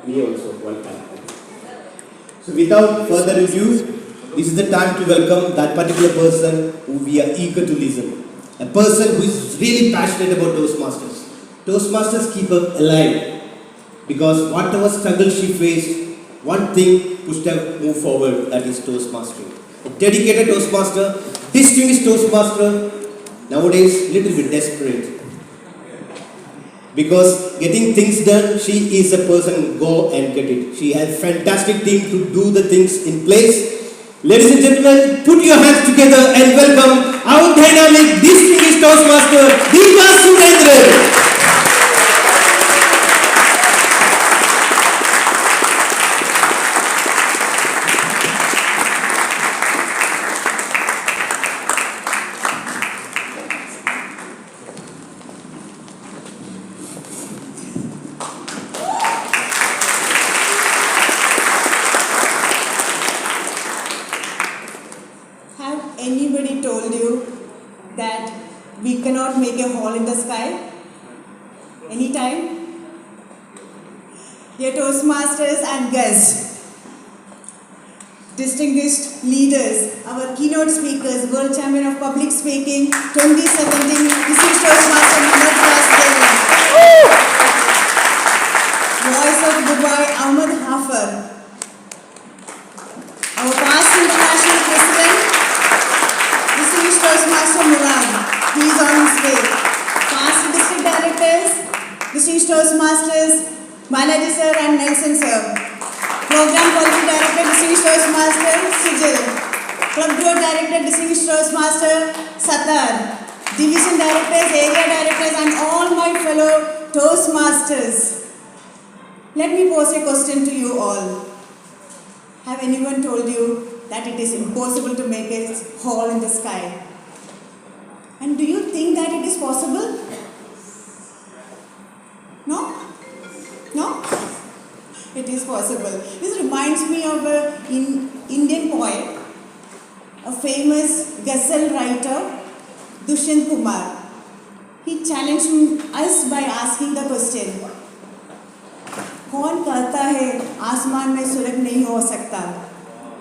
Me also, welcome. So without further ado, this is the time to welcome that particular person who we are eager to listen. A person who is really passionate about Toastmasters. Toastmasters keep her alive because whatever struggle she faced, one thing pushed her move forward, that is Toastmastering. A dedicated Toastmaster, distinguished Toastmaster, nowadays little bit desperate. Because getting things done, she is a person, go and get it. She has a fantastic team to do the things in place. Ladies and gentlemen, put your hands together and welcome our dynamic, distinguished Toastmaster, Vasudevan. Anybody told you that we cannot make a hole in the sky? Anytime? Dear Toastmasters and guests, distinguished leaders, our keynote speakers, World Champion of Public Speaking 2017, distinguished Toastmaster Manoj, Voice of Dubai, Ahmad Haffar, our past international president, distinguished Toastmaster Murad, he is on his way. Past district directors, distinguished Toastmasters, Balaji sir and Nelson sir. Program Quality Director, distinguished Toastmaster Sujil. Club Growth Director, distinguished Toastmaster Satar. Division Directors, Area Directors and all my fellow Toastmasters. Let me pose a question to you all. Have anyone told you that it is impossible to make a hole in the sky? And do you think that it is possible? No? No? It is possible. This reminds me of an Indian poet, a famous ghazal writer, Dushyant Kumar. He challenged us by asking the question, कौन कहता है आसमान में स्वर्ग नहीं हो सकता?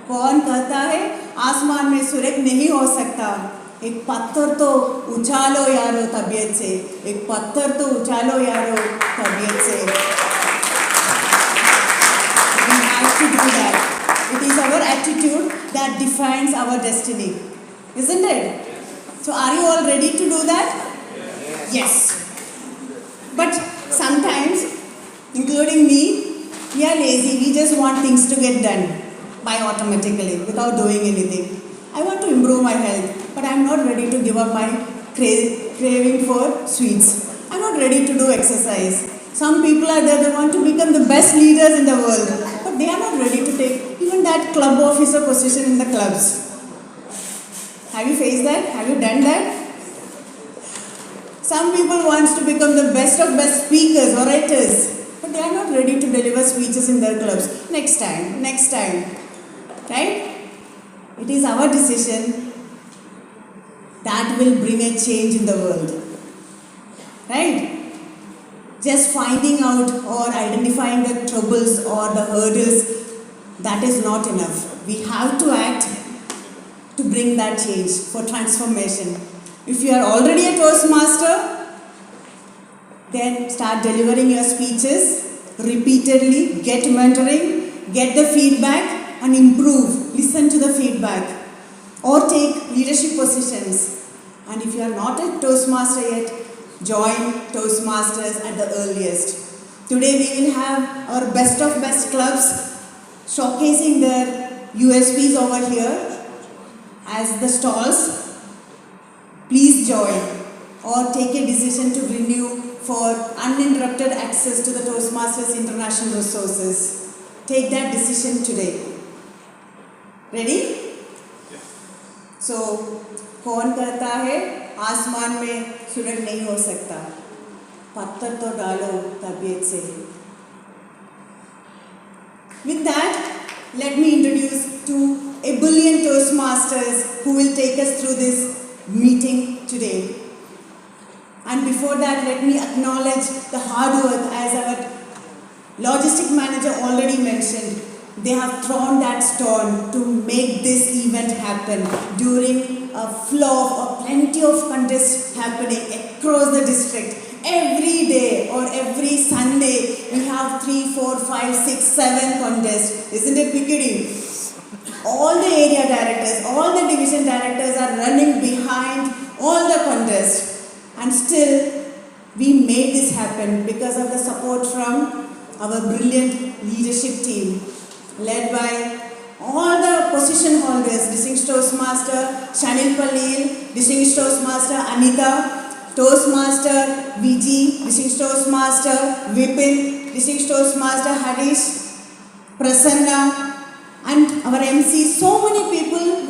कौन कहता है आसमान में स्वर्ग नहीं हो सकता? एक पत्थर तो उछालो यारो तबीयत से, एक पत्थर तो उछालो यारो तबीयत से. We have to do that. It is our attitude that defines our destiny, isn't it? So are you all ready to do that? Yes. But sometimes, including me, we are lazy. We just want things to get done by automatically without doing anything. I want to improve my health, but I am not ready to give up my craving for sweets. I am not ready to do exercise. Some people are there, they want to become the best leaders in the world, but they are not ready to take even that club officer position in the clubs. Have you faced that? Have you done that? Some people want to become the best of best speakers, orators, but they are not ready to deliver speeches in their clubs. Next time, right? It is our decision that will bring a change in the world, right? Just finding out or identifying the troubles or the hurdles, that is not enough. We have to act to bring that change for transformation. If you are already a Toastmaster, then start delivering your speeches repeatedly, get mentoring, get the feedback and improve. Listen to the feedback or take leadership positions. And if you are not a Toastmaster yet, join Toastmasters at the earliest. Today we will have our best of best clubs showcasing their USPs over here as the stalls. Please join or take a decision to renew for uninterrupted access to the Toastmasters international resources. Take that decision today. Ready? So, कौन कहता है आसमान में सूरज नहीं हो सकता? पत्थर तो डालो तबीयत से. With that, let me introduce to a billion Toastmasters who will take us through this meeting today. And before that, let me acknowledge the hard work as our Logistic manager already mentioned, they have thrown that stone to make this event happen during a flow of plenty of contests happening across the district. Every day or every Sunday, we have 3, 4, 5, 6, 7 contests. Isn't it beginning? All the area directors, all the division directors are running behind all the contests. And still, we made this happen because of the support from our brilliant leadership team, led by all the position holders, Distinguished Toastmaster Shanil Palil, Distinguished Toastmaster Anita, Toastmaster VG, Distinguished Toastmaster Vipin, Distinguished Toastmaster Harish, Prasanna, and our MC. So many people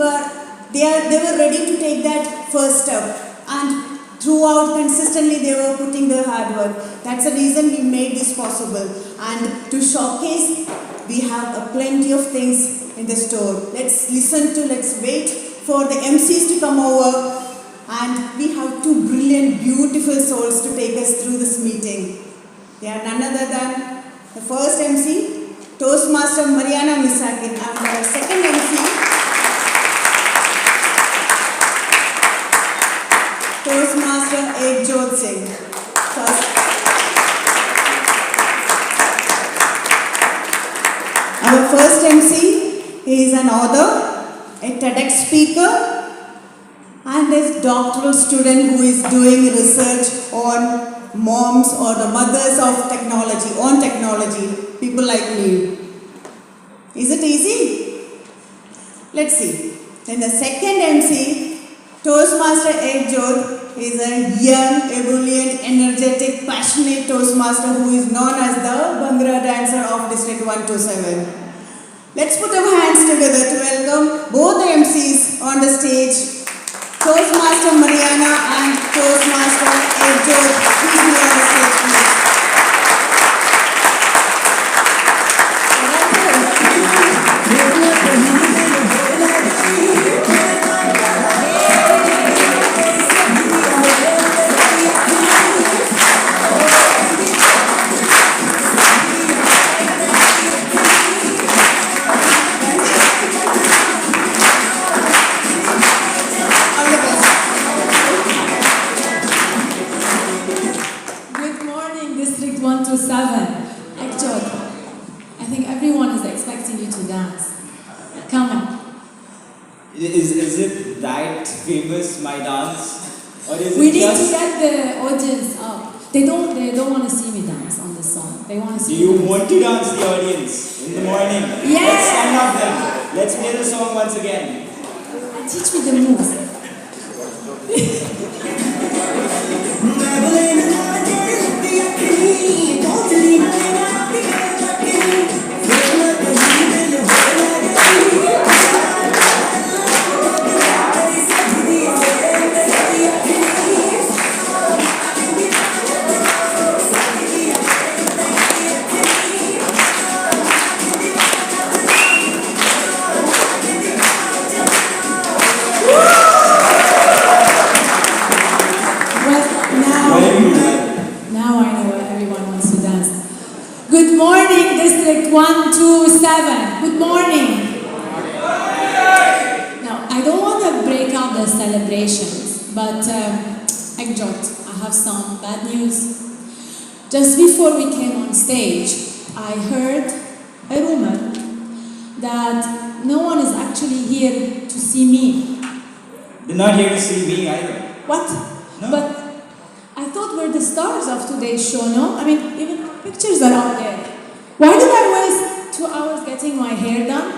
they were ready to take that first step, and throughout consistently they were putting their hard work. That's the reason we made this possible. And to showcase, we have plenty of things in the store. Let's wait for the MCs to come over. And we have two brilliant, beautiful souls to take us through this meeting. They are none other than the first MC, Toastmaster Mariana Misakin, and our second MC, Toastmaster Ekjot Singh. Our first MC is an author, a TEDx speaker, and a doctoral student who is doing research on moms or the mothers of technology, people like me. Is it easy? Let's see. Then the second MC, Toastmaster Ekjot, is a young, ebullient, energetic, passionate Toastmaster who is known as the Bhangra dancer of District 127. Let's put our hands together to welcome both the MCs on the stage. Toastmaster Mariana and Toastmaster Ekjot, please be on the stage, please. Is it that famous, my dance? Or is we it need just... to get the audience up. They don't want to see me dance on this song. They want to see Do you me want to dance, the audience, in the morning? Yeah! Let's stand up then. Let's play the song once again. And teach me the moves. Good morning, District 127. Good morning. Now, I don't want to break up the celebrations, but Ekjot, I have some bad news. Just before we came on stage, I heard a rumor that no one is actually here to see me. They're not here to see me either. What? No. But I thought we're the stars of today's show, no? I mean, even pictures are out there. Why did I waste 2 hours getting my hair done?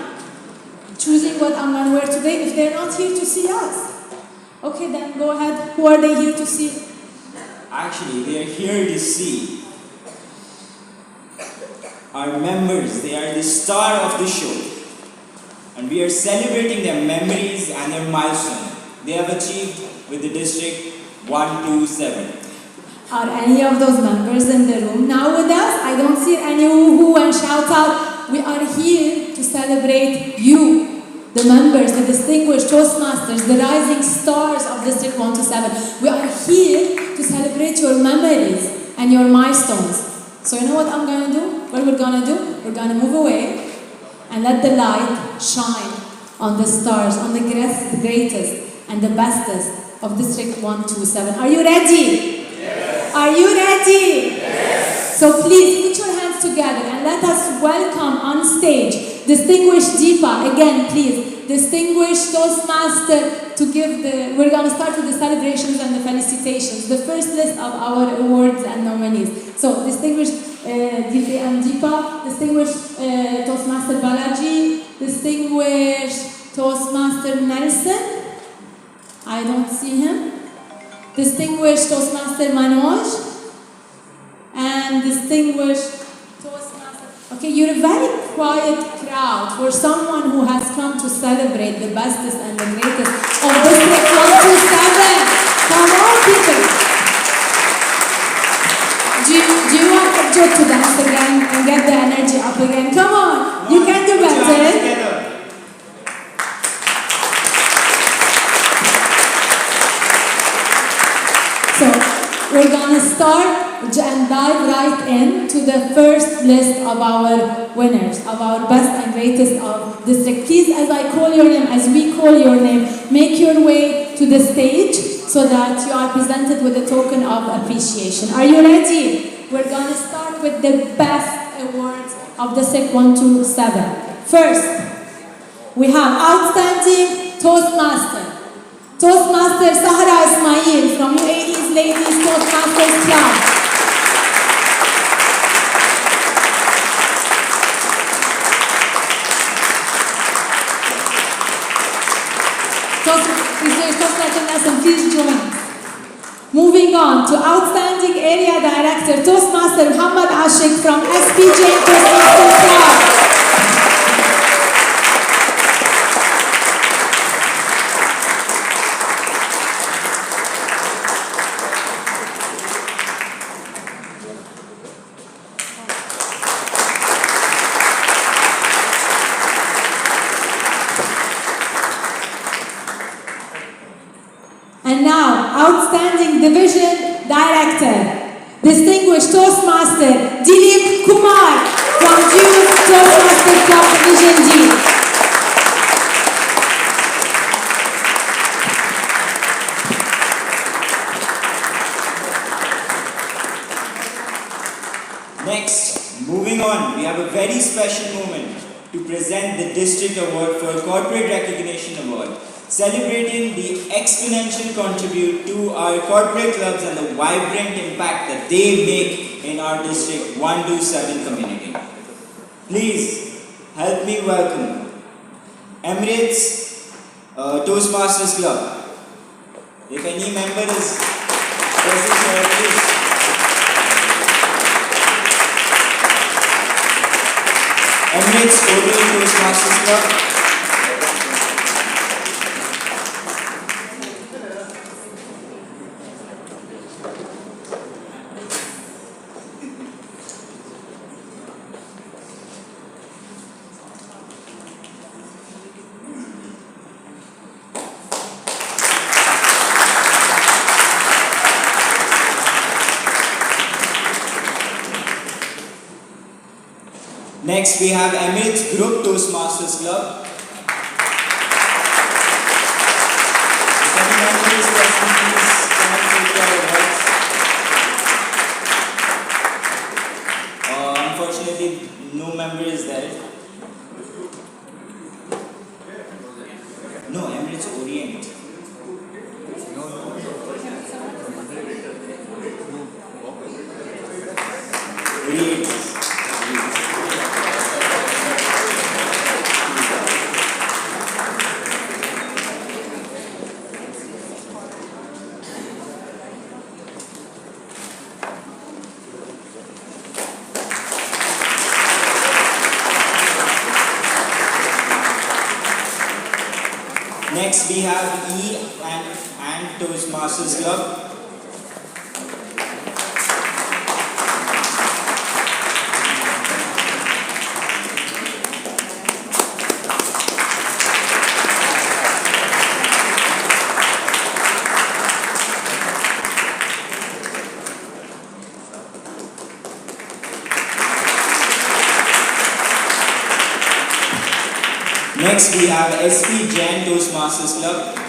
Choosing what I'm gonna wear today if they're not here to see us? Okay, then go ahead. Who are they here to see? Actually, they are here to see our members. They are the star of the show. And we are celebrating their memories and their milestone they have achieved with the District 127. Are any of those members in the room now with us? I don't see any woo-hoo and shout out. We are here to celebrate you, the members, the distinguished Toastmasters, the rising stars of District 127. We are here to celebrate your memories and your milestones. So you know what I'm going to do? what we're gonna do? We're gonna move away and let the light shine on the stars, on the greatest and the bestest of District 127. Are you ready? Yes. Are you ready? Yes. So please put your hands together and let us welcome on stage distinguished Deepa. Again, please, distinguished Toastmaster to give we're going to start with the celebrations and the felicitations. The first list of our awards and nominees. So distinguished Deepa, distinguished Toastmaster Balaji, distinguished Toastmaster Nelson. I don't see him. Distinguished Toastmaster Manoj. And distinguished Toastmaster. Okay, you're a very quiet crowd for someone who has come to celebrate the bestest and the greatest of District 127. Come on, people. Do you want Abjot to dance again and get the energy up again? Come on, you can do better. So, we're gonna start and dive right in to the first list of our winners, of our best and greatest of district. Please, as I call your name, as we call your name, make your way to the stage so that you are presented with a token of appreciation. Are you ready? We're gonna start with the best awards of District 127. First, we have Outstanding Toastmaster. Toastmaster Sahara Ismail from UAE's Ladies Toastmasters Club. Please join. Moving on to Outstanding Area Director, Toastmaster Muhammad Ashik from SPJ Toastmasters Club. And now, Outstanding Division Director, Distinguished Toastmaster Dilip Kumar from Jew Toastmasters Club Division D. Next, moving on, we have a very special moment to present the District Award for Corporate Recognition Award, celebrating the exponential contribute to our corporate clubs and the vibrant impact that they make in our District 127 community. Please help me welcome Emirates Toastmasters Club. If any member is present here, please. Emirates Toastmasters Club. Next, we have Emirates Group Toastmasters Club. If any member is present, please come and take your awards. Unfortunately, no member is there. No, Emirates Orient. Orient. Next, we have E and Toastmasters Club. Next we have SP Jain Toastmasters Club.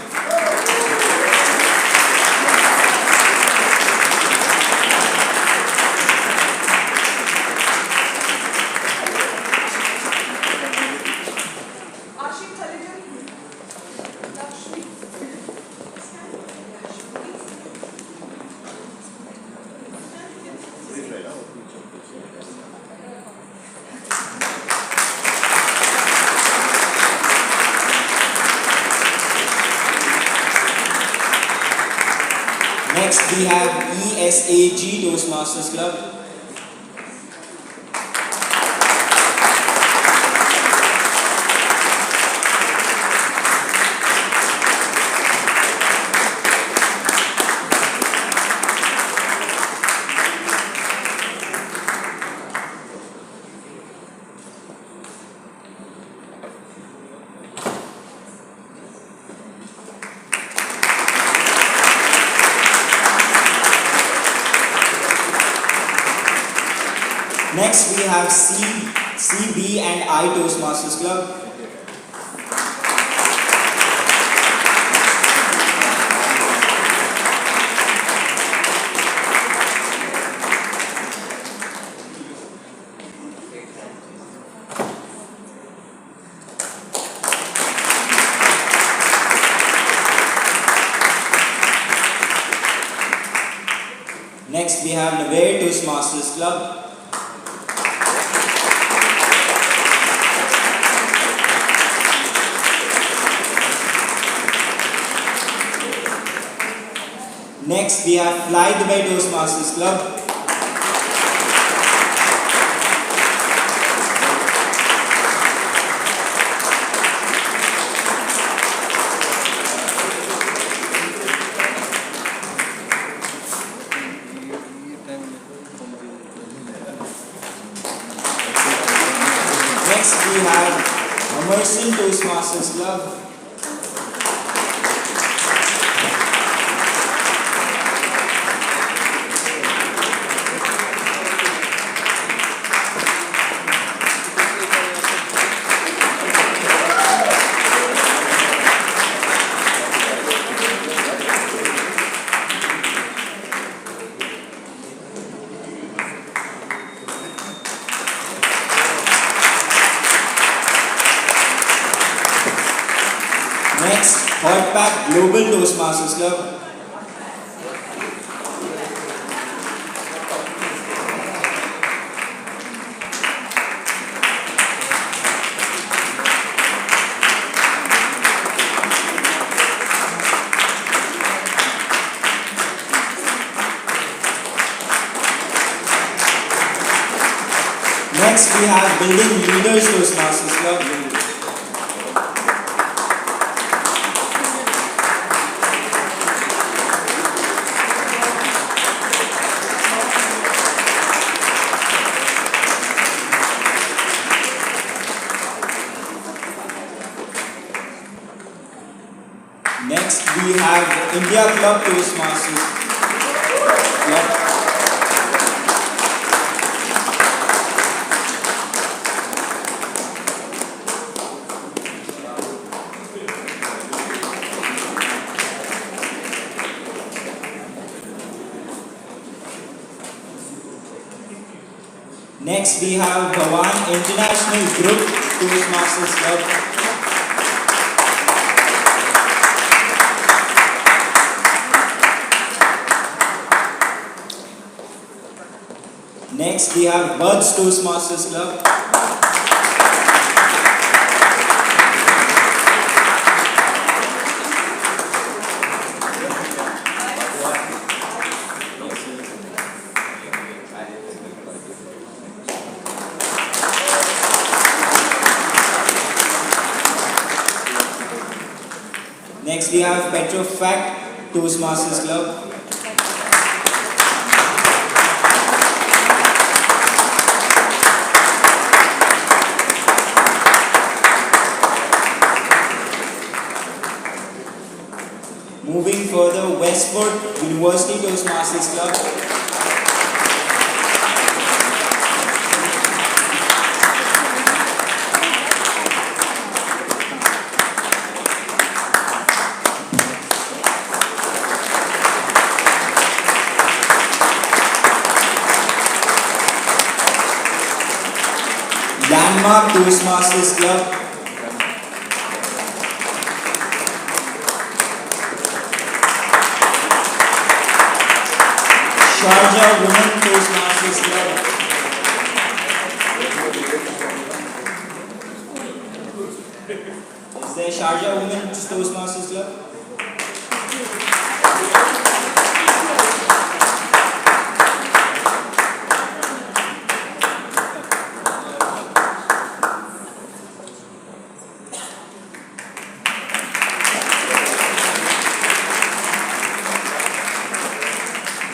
Next we have ESAG Toastmasters Club. Next we have CB and I Toastmasters Club. Next we have Naver Toastmasters Club. Next we have Fly Dubai Toastmasters Club. Next we have Immersion Toastmasters Club. Next, Hot Pack Global Toastmasters Club. Next, we have Building Leaders Toastmasters Club. Next, we have India Club Toastmasters Club. Next, we have Bhawan International Group Toastmasters Club. Next, we have Buds Toastmasters Club. Next, we have Petrofac Toastmasters Club. Moving further, Westwood University Toastmasters Club. Landmark Toastmasters Club, Sharjah Women Toastmasters Club, is there Sharjah Women Toastmasters Club?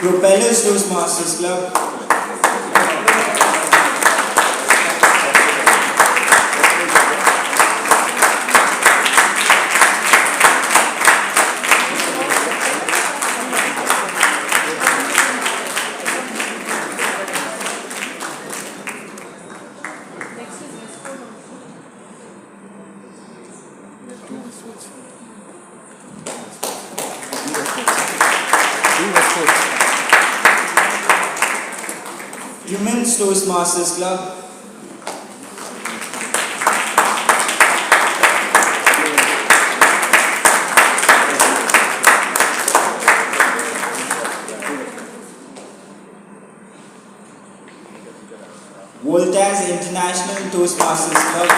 Propellers Toastmasters Club, Women's Toastmasters Club, Voltaire's International Toastmasters Club,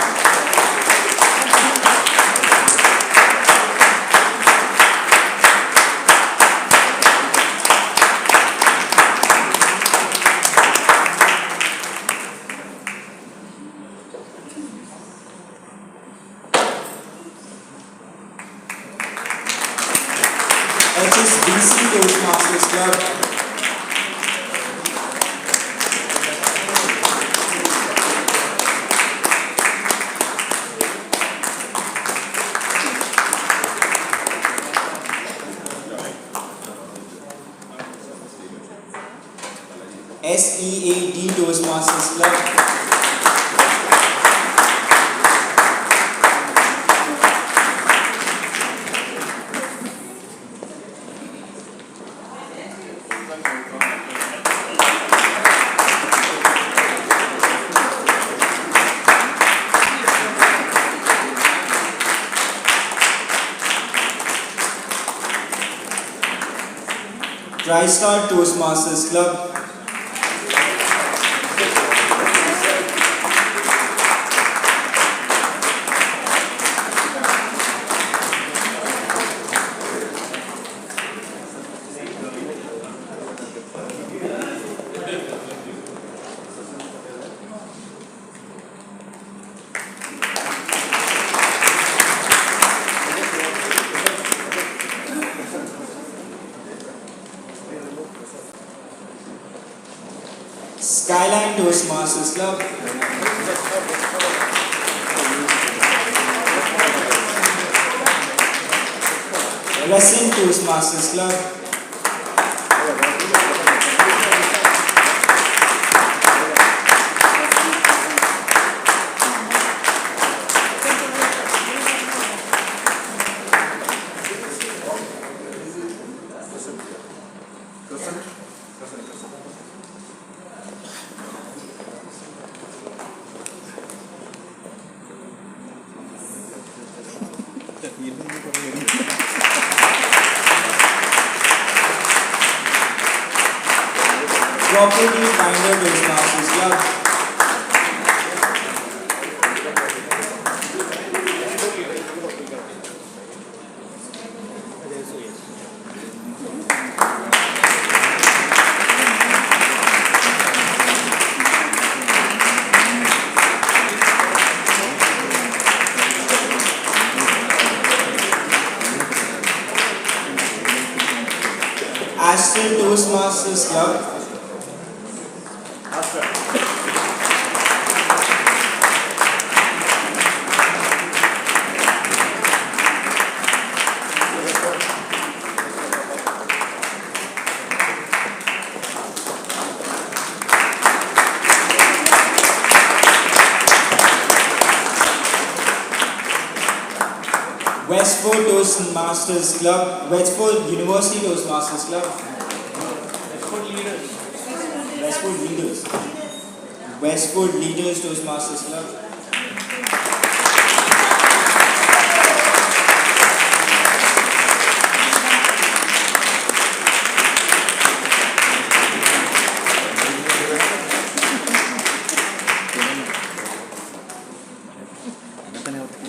HSBC Toastmasters Club, SEAD Toastmasters Club, TriStar Toastmasters Club, Skyline Toastmasters Club, Racine Toastmasters Club, Property Finder Toastmasters Club, Aston Toastmasters Club, Westford Toastmasters Club, Westford University Toastmasters Club, Westford Leaders Toastmasters Club,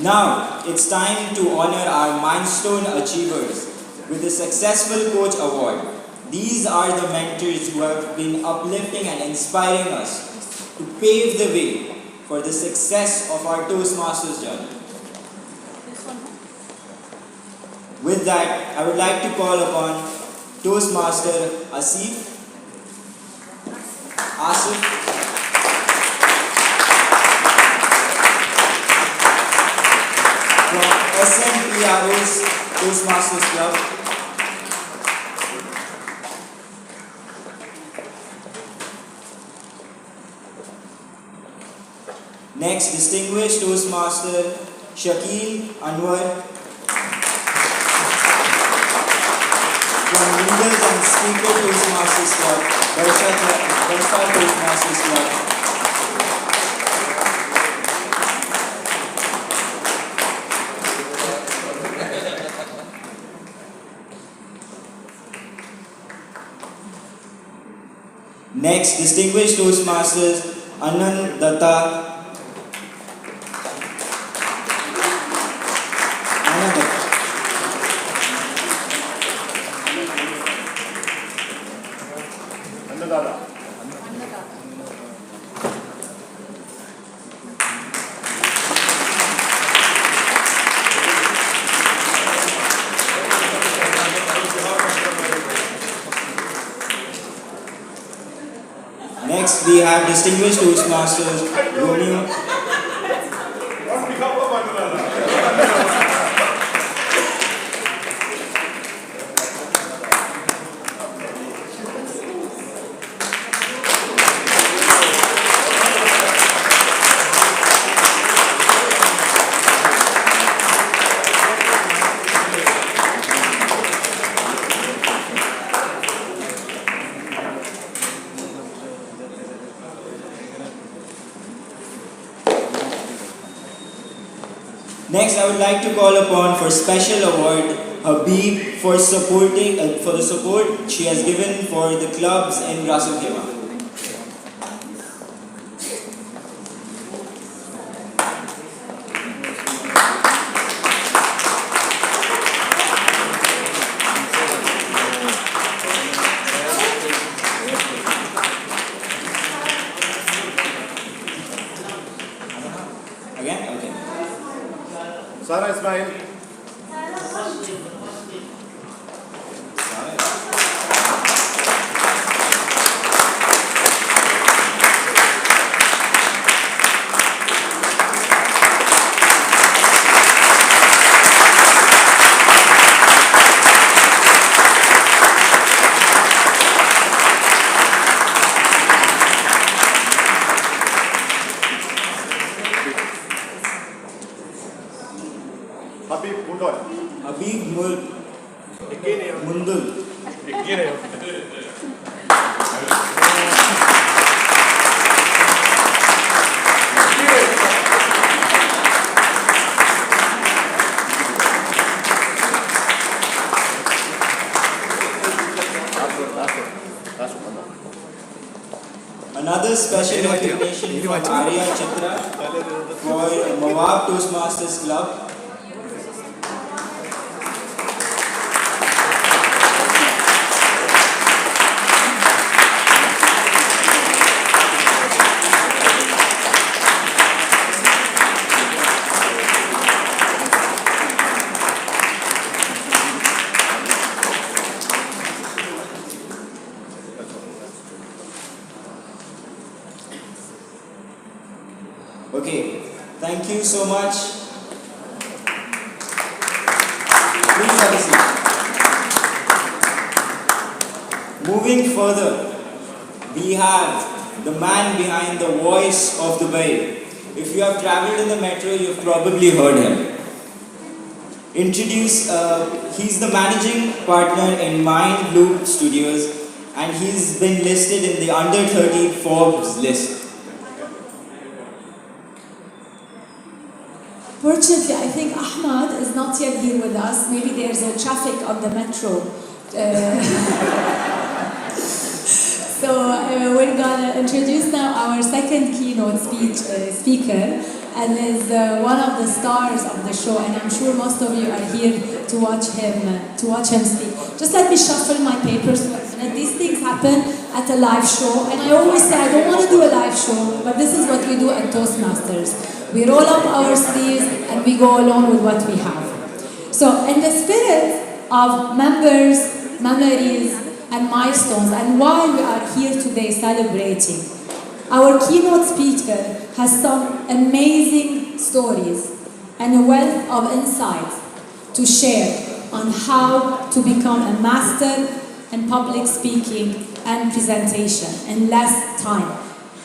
Now, it's time to honor our milestone achievers with the Successful Coach Award. These are the mentors who have been uplifting and inspiring us to pave the way for the success of our Toastmasters journey. With that, I would like to call upon Toastmaster Asif, from SMPRO's Toastmasters Club. Next, distinguished Toastmaster Shakil Anwar from Leaders and Speaker Toastmasters Club, Barsa Toastmasters Club. Next, distinguished Toastmasters Anand Datta. Next, we have distinguished Toastmasters Romeo. Next, I would like to call upon for special award Habib for supporting for the support she has given for the clubs in Vasudevan. Again, okay. Sarah Ismail. Habib Mundol. Habib Mundul. Another special recognition from Arya Chitra for Mawab Toastmasters Club. Okay, thank you so much. Please have a seat. Moving further, we have the man behind the voice of Dubai. If you have traveled in the metro, you've probably heard him. He's the managing partner in Mind Loop Studios, and he's been listed in the under 30 Forbes list. Fortunately, I think Ahmad is not yet here with us. Maybe there's a traffic on the metro. So we're gonna introduce now our second keynote speaker. and is one of the stars of the show, and I'm sure most of you are here to watch him speak. Just let me shuffle my papers for a minute. These things happen at a live show, and I always say I don't want to do a live show, but this is what we do at Toastmasters. We roll up our sleeves and we go along with what we have. So in the spirit of members, memories, and milestones, and while we are here today celebrating, our keynote speaker has some amazing stories and a wealth of insights to share on how to become a master in public speaking and presentation in less time.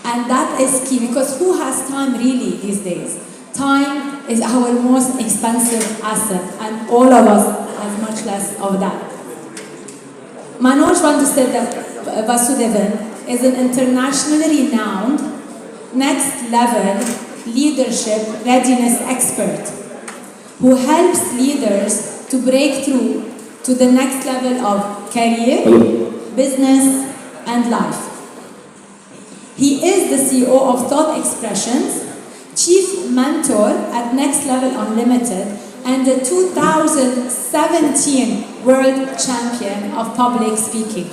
And that is key, because who has time really these days? Time is our most expensive asset, and all of us have much less of that. Manoj once said that Vasudevan is an internationally renowned, next-level leadership readiness expert who helps leaders to break through to the next level of career, business, and life. He is the CEO of Thought Expressions, Chief Mentor at Next Level Unlimited, and the 2017 World Champion of Public Speaking.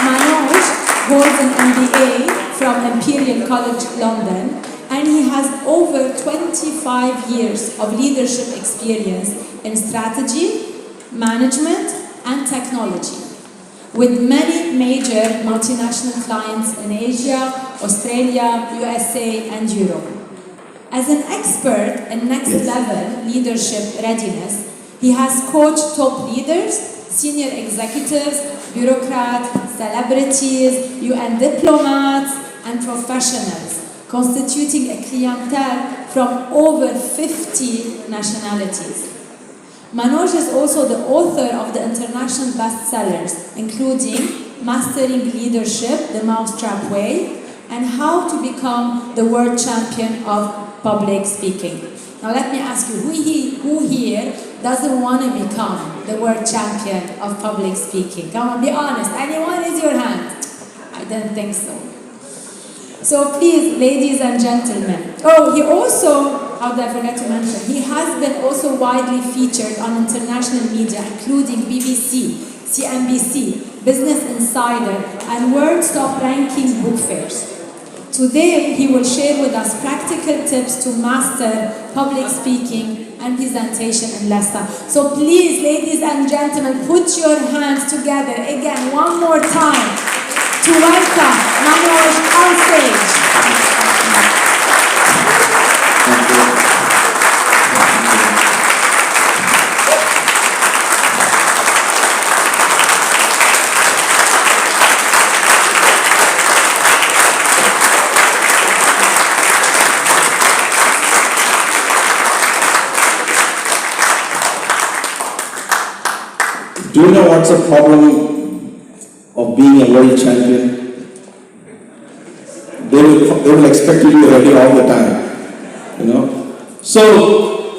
Manoj holds an MBA from Imperial College London, and he has over 25 years of leadership experience in strategy, management, and technology, with many major multinational clients in Asia, Australia, USA, and Europe. As an expert in next-level leadership readiness, he has coached top leaders, senior executives, bureaucrats, celebrities, UN diplomats, and professionals, constituting a clientele from over 50 nationalities. Manoj is also the author of the international bestsellers, including Mastering Leadership, The Mousetrap Way, and How to Become the World Champion of Public Speaking. Now let me ask you, who here doesn't want to become the world champion of public speaking? Come on, be honest. Anyone? Raise your hand. I don't think so. So please, ladies and gentlemen. Oh, he also, how did I forget to mention, he has been also widely featured on international media, including BBC, CNBC, Business Insider, and world's top-ranking book fairs. Today, he will share with us practical tips to master public speaking and presentation in less time. So please, ladies and gentlemen, put your hands together again, one more time, to welcome Manoj on stage. Do you know what's the problem of being a world champion? They will expect you to be ready all the time, you know. So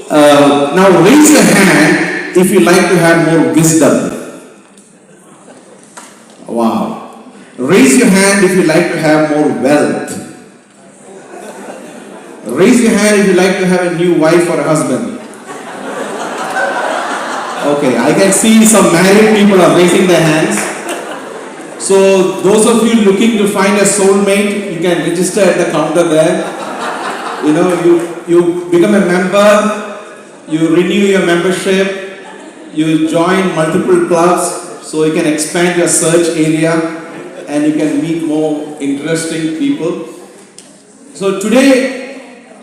now raise your hand if you like to have more wisdom. Wow. Raise your hand if you like to have more wealth. Raise your hand if you like to have a new wife or a husband. Okay, I can see some married people are raising their hands. So those of you looking to find a soulmate, you can register at the counter there. You know, you become a member, you renew your membership, you join multiple clubs so you can expand your search area and you can meet more interesting people. So today,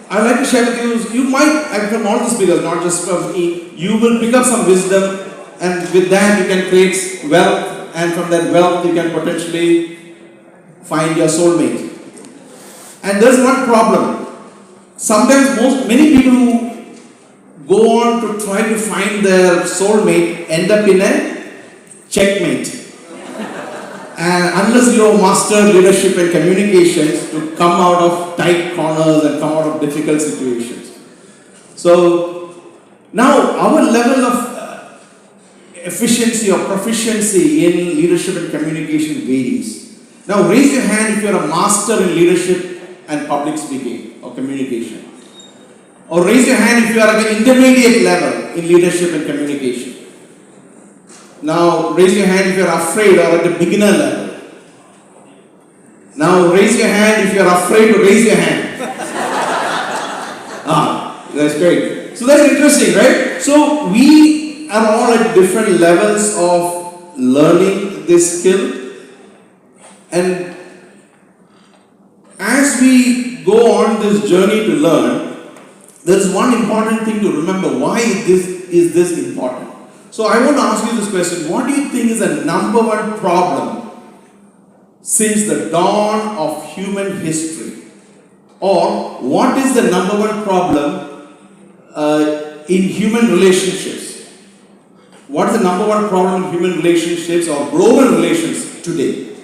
I'd like to share with you, you might, and from all the speakers, not just from me, you will pick up some wisdom, and with that you can create wealth, and from that wealth you can potentially find your soulmate. And there's one problem. Sometimes many people who go on to try to find their soulmate end up in a checkmate. And unless you have mastered leadership and communications to come out of tight corners and come out of difficult situations. So now our level of efficiency or proficiency in leadership and communication varies. Now raise your hand if you are a master in leadership and public speaking or communication. Or raise your hand if you are at the intermediate level in leadership and communication. Now raise your hand if you are afraid or at the beginner level. Now raise your hand if you are afraid to raise your hand. That's great. So that's interesting, right? So we are all at different levels of learning this skill. And as we go on this journey to learn, there's one important thing to remember. Why is this important? So I want to ask you this question. What do you think is the number one problem since the dawn of human history? Or what is the number one problem in human relationships? What is the number one problem in human relationships or global relations today?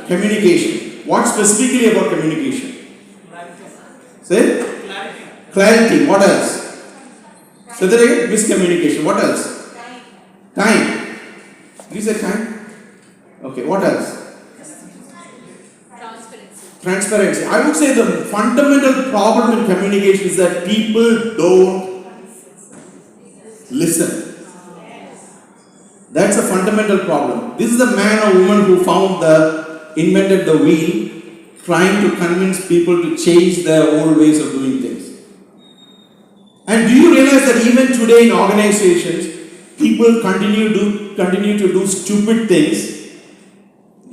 Communication. What specifically about communication? Say? Clarity. What else? Say that again. Miscommunication. What else? Time. Did you say time? Okay. What else? Transparency. I would say the fundamental problem in communication is that people don't listen. That's a fundamental problem. This is the man or woman who invented the wheel, trying to convince people to change their old ways of doing things. And do you realize that even today in organizations, people continue to do stupid things?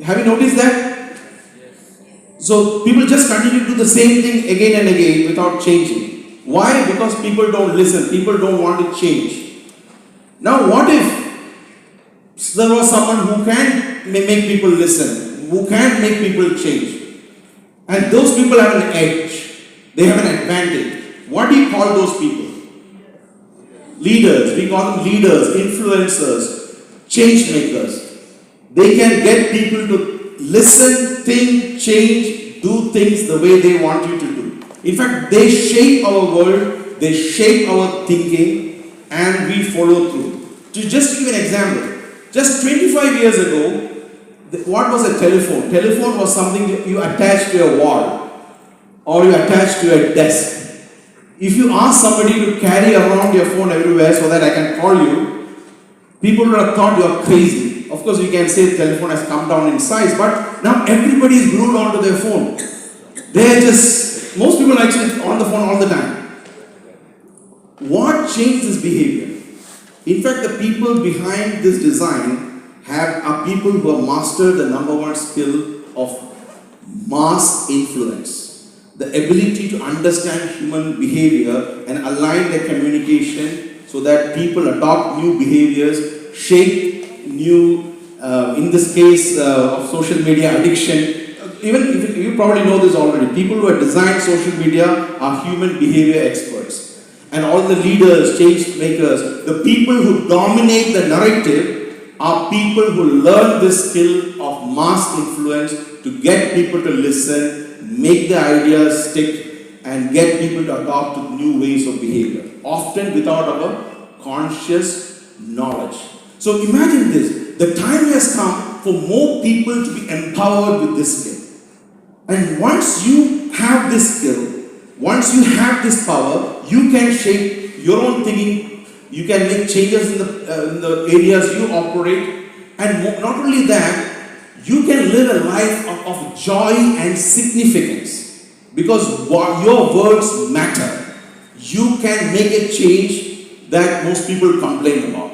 Have you noticed that? So people just continue to do the same thing again and again without changing. Why? Because people don't listen. People don't want to change. Now what if there was someone who can make people listen, who can make people change? And those people have an edge. They have an advantage. What do you call those people? Leaders. We call them leaders, influencers, change makers. They can get people to listen, think, change, do things the way they want you to do. In fact, they shape our world, they shape our thinking, and we follow through. To just give an example, just 25 years ago, what was a telephone? Telephone was something that you attached to a wall or you attached to a desk. If you ask somebody to carry around your phone everywhere so that I can call you, people would have thought you are crazy. Of course, you can say the telephone has come down in size, but now everybody is glued onto their phone. Most people are actually on the phone all the time. What changed this behavior? In fact, the people behind this design are people who have mastered the number one skill of mass influence. The ability to understand human behavior and align their communication so that people adopt new behaviors, shape new, in this case of social media addiction. Even if you probably know this already, people who have designed social media are human behavior experts. And all the leaders, change makers, the people who dominate the narrative are people who learn this skill of mass influence to get people to listen, make the ideas stick, and get people to adopt new ways of behavior, often without our conscious knowledge. So imagine this, the time has come for more people to be empowered with this skill. And once you have this skill, once you have this power, you can shape your own thinking, you can make changes in the areas you operate, and not only that, you can live a life of joy and significance because your words matter. You can make a change that most people complain about.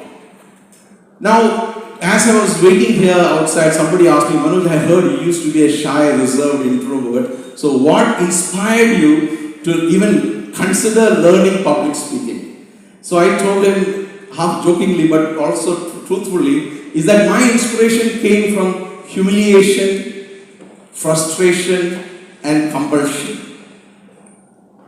Now, as I was waiting here outside, somebody asked me, Manoj, I heard you used to be a shy, reserved introvert. So what inspired you to even consider learning public speaking? So I told him, half jokingly but also truthfully, is that my inspiration came from humiliation, frustration, and compulsion.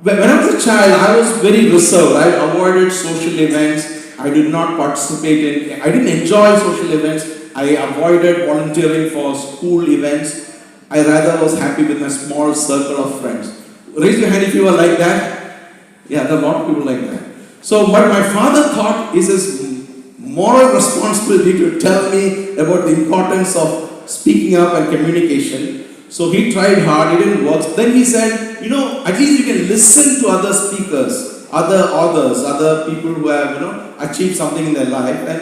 When I was a child, I was very reserved. I avoided social events. I did not participate in, I didn't enjoy social events. I avoided volunteering for school events. I rather was happy with my small circle of friends. Raise your hand if you were like that. Yeah, there are a lot of people like that. So what my father thought is his moral responsibility to tell me about the importance of speaking up and communication. So he tried hard, it didn't work. Then he said, at least you can listen to other speakers, other authors, other people who have, achieved something in their life. And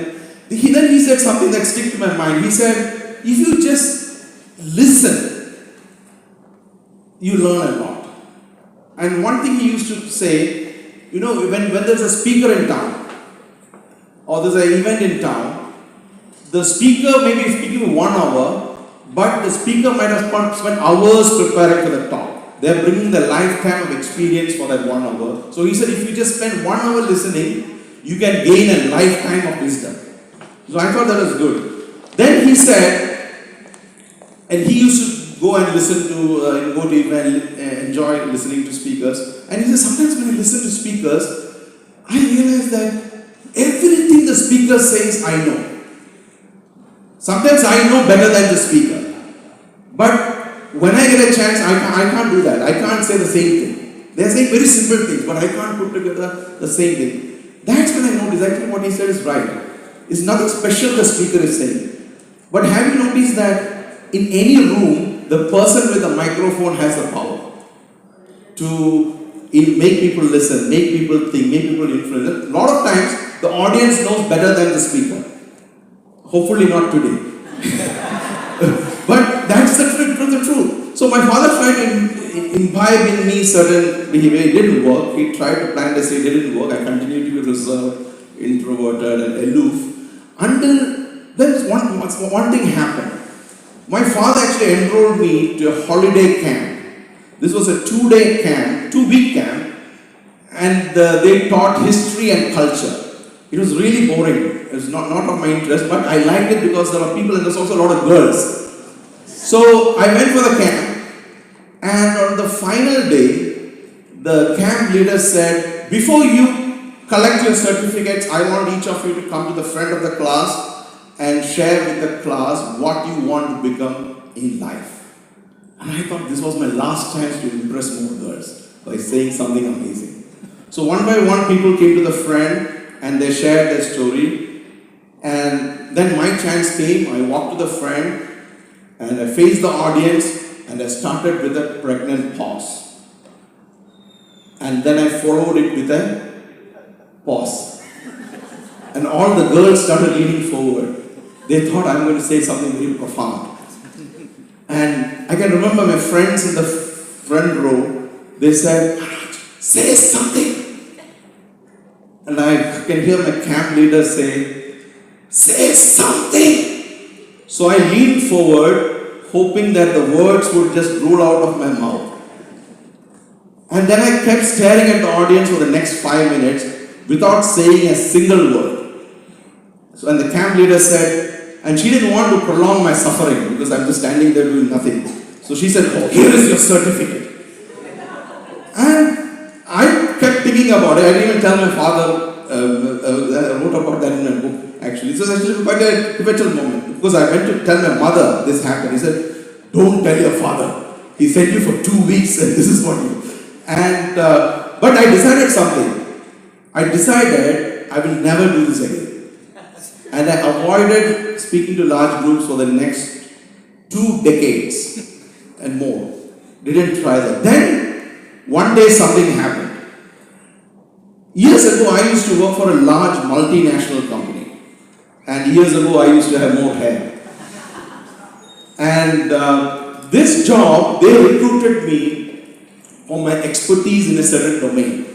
he said something that stuck to my mind. He said, if you just listen, you learn a lot. And one thing he used to say, when there's a speaker in town, or there's an event in town, the speaker may be speaking 1 hour, but the speaker might have spent hours preparing for the talk. They're bringing the lifetime of experience for that 1 hour. So he said, if you just spend 1 hour listening, you can gain a lifetime of wisdom. So I thought that was good. Then he said, and he used to go and listen to, go to event, enjoy listening to speakers. And he said, sometimes when I listen to speakers, I realize that everything the speaker says, I know. Sometimes I know better than the speaker. But when I get a chance, I can't do that. I can't say the same thing. They're saying very simple things, but I can't put together the same thing. That's when I noticed actually what he said is right. It's nothing special the speaker is saying. But have you noticed that in any room, the person with the microphone has the power to make people listen, make people think, make people influence. A lot of times, the audience knows better than the speaker. Hopefully not today. But that's the truth. So my father tried to imbibe in me certain behavior. It didn't work. He tried to plant a seed. It didn't work. I continued to be reserved, introverted and aloof. Until then one thing happened. My father actually enrolled me to a holiday camp. This was a 2-day camp, 2-week camp. And they taught history and culture. It was really boring. It was not of my interest, but I liked it because there were people and there's also a lot of girls. So I went for the camp, and on the final day, the camp leader said, before you collect your certificates, I want each of you to come to the front of the class and share with the class what you want to become in life. And I thought this was my last chance to impress more girls by saying something amazing. So one by one, people came to the front and they shared their story. And then my chance came. I walked to the front and I faced the audience and I started with a pregnant pause. And then I followed it with a pause. And all the girls started leaning forward. They thought I'm going to say something very profound. And I can remember my friends in the front row, they said, Manoj, say something. And I can hear my camp leader say something. So I leaned forward, hoping that the words would just roll out of my mouth. And then I kept staring at the audience for the next 5 minutes without saying a single word. So when the camp leader said, and she didn't want to prolong my suffering because I'm just standing there doing nothing. So she said, oh, here is your certificate. And I kept thinking about it. I didn't even tell my father. I wrote about that in my book, actually. So it was actually quite a pivotal moment. Because I went to tell my mother this happened. He said, don't tell your father. He sent you for 2 weeks and this is what you... And, but I decided something. I decided I will never do this again. And I avoided speaking to large groups for the next 2 decades and more. Didn't try that. Then, one day something happened. Years ago, I used to work for a large multinational company. And years ago, I used to have more hair. And this job, they recruited me for my expertise in a certain domain.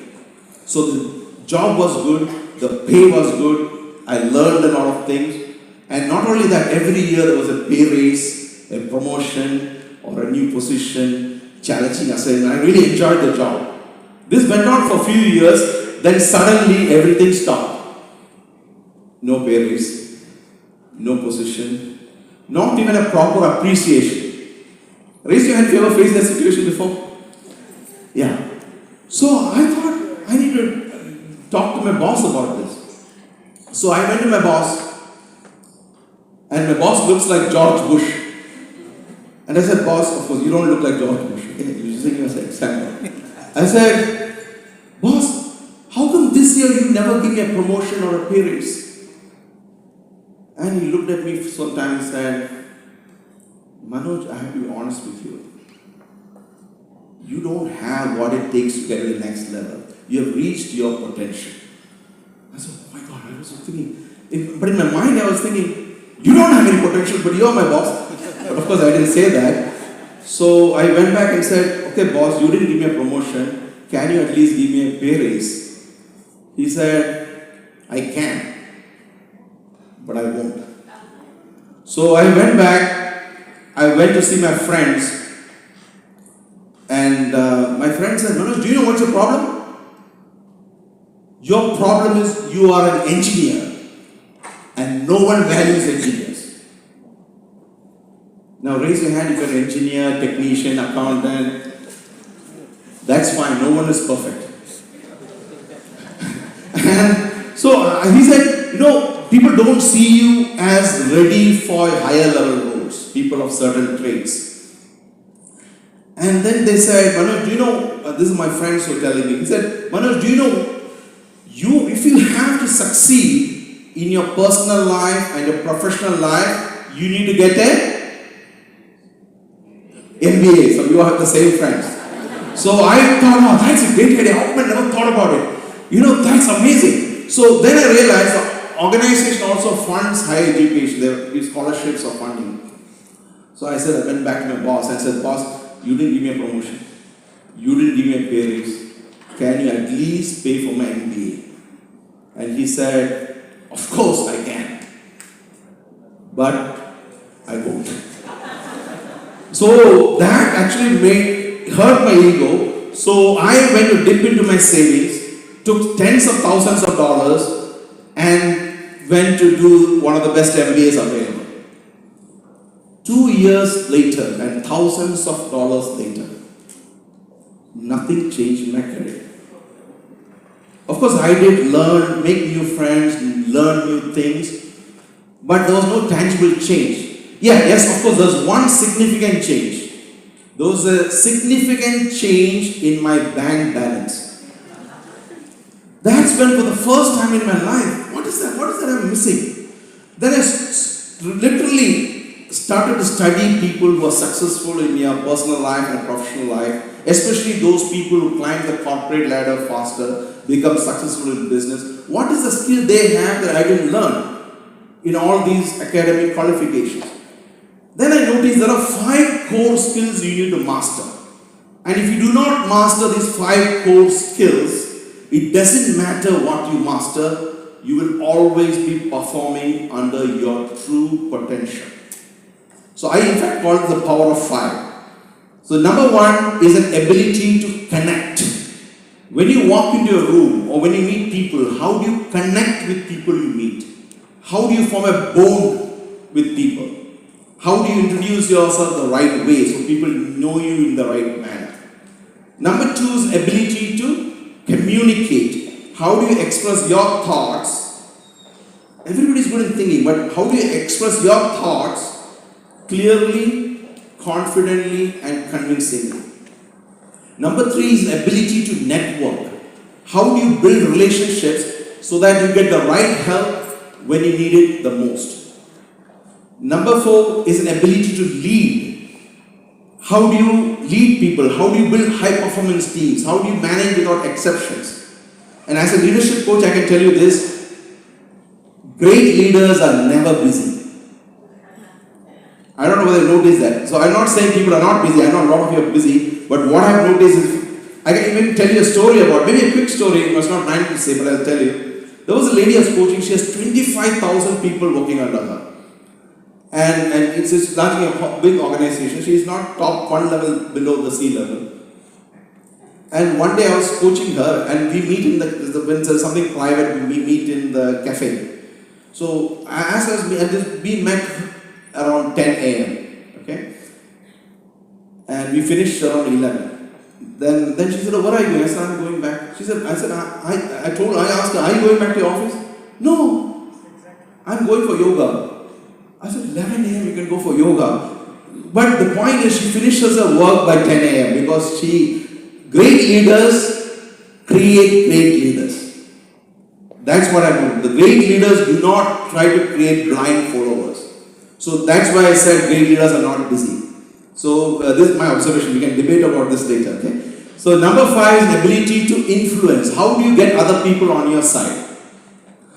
So the job was good, the pay was good, I learned a lot of things. And not only that, every year there was a pay raise, a promotion, or a new position, challenging assignment. I really enjoyed the job. This went on for a few years, then suddenly everything stopped. No pay raise, no position, not even a proper appreciation. Raise your hand if you ever faced that situation before. Yeah. So I thought I need to talk to my boss about this. So I went to my boss, and my boss looks like George Bush. And I said, boss, of course, you don't look like George Bush. Okay? You're using as an example. I said, boss, how come this year you never give me a promotion or a pay raise? And he looked at me sometimes and said, Manoj, I have to be honest with you. You don't have what it takes to get to the next level. You have reached your potential. I said, oh my God, I was thinking. But in my mind I was thinking, you don't have any potential, but you're my boss. But of course I didn't say that. So I went back and said, okay boss, you didn't give me a promotion. Can you at least give me a pay raise? He said, I can, but I won't. So I went back, I went to see my friends, and my friend said, Manoj, do you know what's your problem? Your problem is you are an engineer, and no one values engineers. Now raise your hand if you're an engineer, technician, accountant. That's fine, no one is perfect. And so he said, people don't see you as ready for higher level roles, people of certain traits. And then they said, Manoj, do you know, this is my friends who are telling me, he said, Manoj, do you know, if you have to succeed in your personal life and your professional life, you need to get a MBA. So you have the same friends. So I thought, oh, that's a great idea. How come I never thought about it? That's amazing. So then I realized the organization also funds higher education. There are scholarships or funding. So I went back to my boss and said, boss, you didn't give me a promotion. You didn't give me a pay raise. Can you at least pay for my MBA? And he said, of course I can. But I won't. So that actually hurt my ego. So I went to dip into my savings, took tens of thousands of dollars, and went to do one of the best MBAs available. 2 years later and thousands of dollars later, nothing changed in my career. Of course, I did make new friends, learn new things, but there was no tangible change. Yes, of course, there's one significant change. There was a significant change in my bank balance. That's when, for the first time in my life, what is that I'm missing? Then I literally started to study people who are successful in their personal life and professional life, especially those people who climb the corporate ladder faster, become successful in business. What is the skill they have that I didn't learn in all these academic qualifications? Then I noticed there are 5 core skills you need to master. And if you do not master these 5 core skills, it doesn't matter what you master, you will always be performing under your true potential. So I in fact call it the power of 5. So number 1 is an ability to connect. When you walk into a room or when you meet people, how do you connect with people you meet? How do you form a bond with people? How do you introduce yourself the right way so people know you in the right manner? Number 2 is ability to communicate. How do you express your thoughts? Everybody's good in thinking, but how do you express your thoughts clearly, confidently, and convincingly? Number 3 is ability to network. How do you build relationships so that you get the right help when you need it the most? Number 4 is an ability to lead. How do you lead people? How do you build high performance teams? How do you manage without exceptions? And as a leadership coach, I can tell you this: great leaders are never busy. I don't know whether you noticed that. So I'm not saying people are not busy. I know a lot of you are busy. But what I've noticed is, I can even tell you a story about, maybe a quick story. It was not meant to say, but I'll tell you. There was a lady I was coaching. She has 25,000 people working under her. And it's largely a big organization. She is not top 1 level below the C level. And one day I was coaching her, and we meet when there's something private, we meet in the cafe. So I asked her, and we met around 10 a.m. Okay? And we finished around 11. Then she said, oh, where are you going? I said, I'm going back. She said, I asked her, are you going back to your office? No, I'm going for yoga. I said, 11 a.m. you can go for yoga. But the point is, she finishes her work by 10 a.m. because great leaders create great leaders. That's what I do. The great leaders do not try to create blind followers. So that's why I said great leaders are not busy. So this is my observation. We can debate about this later. Okay. So number 5 is ability to influence. How do you get other people on your side?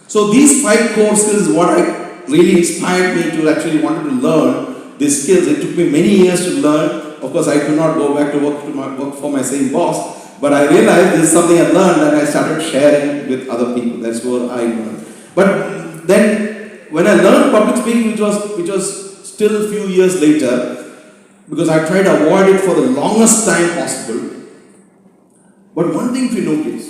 So these 5 core skills is what I really inspired me to actually wanted to learn these skills. It took me many years to learn. Of course, I could not go back to work for my same boss, but I realized this is something I learned and I started sharing with other people. That's what I learned. But then, when I learned public speaking, which was still a few years later, because I tried to avoid it for the longest time possible. But one thing to notice,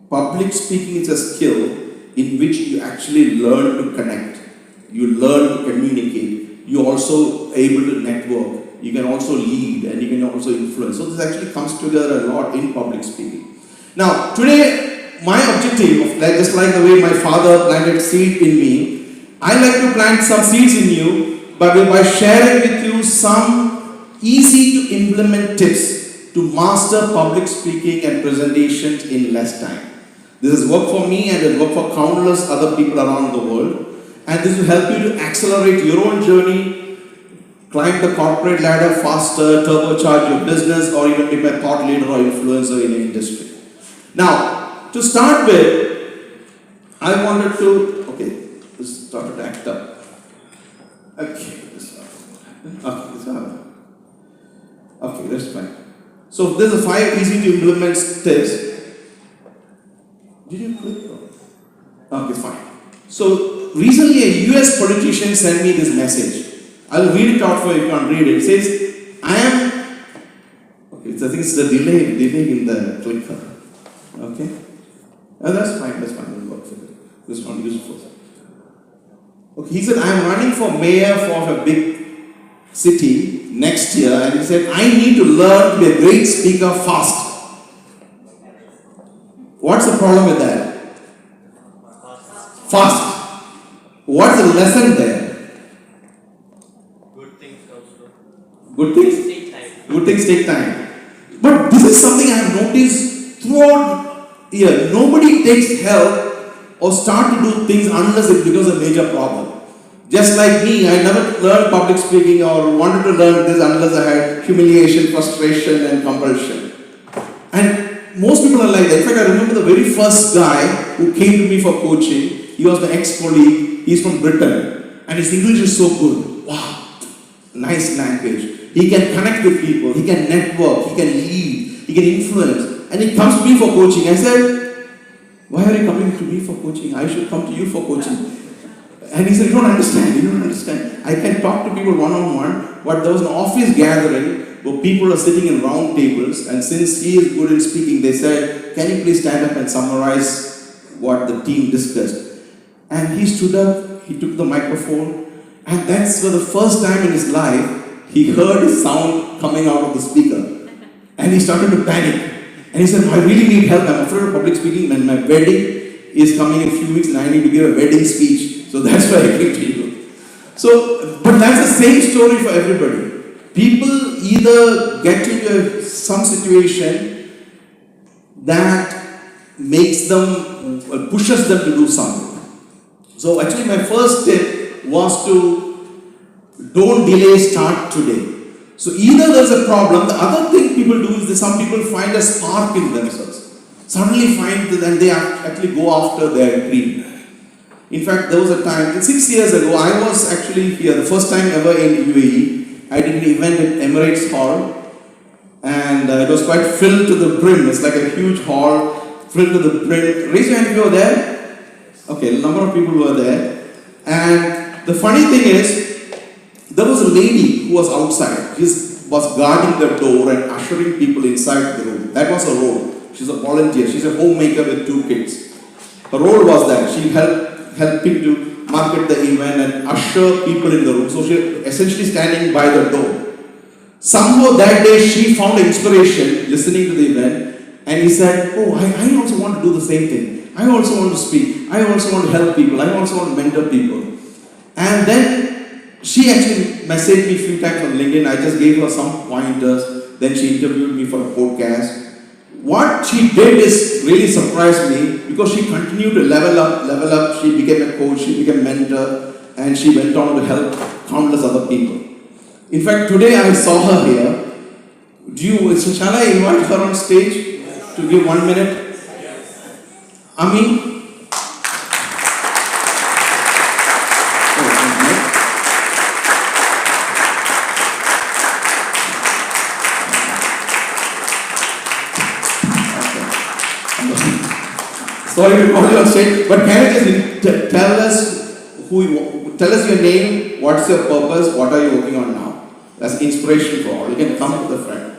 public speaking is a skill in which you actually learn to connect. You learn to communicate. You're also able to network. You can also lead and you can also influence. So this actually comes together a lot in public speaking. Now, today, my objective, just like the way my father planted seed in me, I like to plant some seeds in you by sharing with you some easy to implement tips to master public speaking and presentations in less time. This has worked for me and it has worked for countless other people around the world. And this will help you to accelerate your own journey, climb the corporate ladder faster, turbocharge your business, or even become a thought leader or influencer in an industry. Now, to start with, I wanted to, this started to act up. Okay, that's fine. So, there's a 5 easy to implement tips. Did you click? Okay, fine. So, recently a US politician sent me this message. I'll read it out for you if you can't read it. It says, I think it's the delay in the clicker. Okay? That's fine, it'll work for you. This is not useful. Okay, he said, I am running for mayor for a big city next year, and he said, I need to learn to be a great speaker fast. What's the problem with that? Fast. What's the lesson there? Good things also. Good things? Take time. Good things take time. But this is something I have noticed throughout year. Nobody takes help or start to do things unless it becomes a major problem. Just like me, I never learned public speaking or wanted to learn this unless I had humiliation, frustration and compulsion. And most people are like that. In fact, I remember the very first guy who came to me for coaching. He was my ex-colleague. He's from Britain. And his English is so good. Wow. Nice language. He can connect with people. He can network. He can lead. He can influence. And he comes to me for coaching. I said, why are you coming to me for coaching? I should come to you for coaching. And he said, you don't understand. I can talk to people one-on-one, but there was an office gathering where people are sitting in round tables, and since he is good in speaking, they said, can you please stand up and summarize what the team discussed? And he stood up, he took the microphone, and that's for the first time in his life, he heard a sound coming out of the speaker. And he started to panic. And he said, I really need help. I'm afraid of public speaking, and my wedding is coming in a few weeks, and I need to give a wedding speech. So that's why I came to you. So, but that's the same story for everybody. People either get into some situation that makes them, pushes them to do something. So actually my first tip was to don't delay, start today. So either there's a problem, the other thing people do is that some people find a spark in themselves. Suddenly find that they actually go after their dream. In fact, there was a time, 6 years ago, I was actually here, the first time ever in UAE. I did an event at Emirates Hall, and it was quite filled to the brim. It's like a huge hall, filled to the brim. Raise your hand if you were there. Okay, a number of people were there. And the funny thing is, there was a lady who was outside. She was guarding the door and ushering people inside the room. That was her role. She's a volunteer. She's a homemaker with 2 kids. Her role was that she helping to market the event and usher people in the room. So she essentially standing by the door. Somehow that day she found inspiration listening to the event, and he said, oh, I also want to do the same thing. I also want to speak. I also want to help people. I also want to mentor people. And then she actually messaged me a few times on LinkedIn. I just gave her some pointers. Then she interviewed me for a podcast. What she did is really surprised me, because she continued to level up, she became a coach, she became a mentor, and she went on to help countless other people. In fact, today I saw her here. Shall I invite her on stage to give 1 minute? Ami? Sorry to call you on stage, but can you just tell us your name, what's your purpose, what are you working on now? That's inspiration for all. You can come to the front.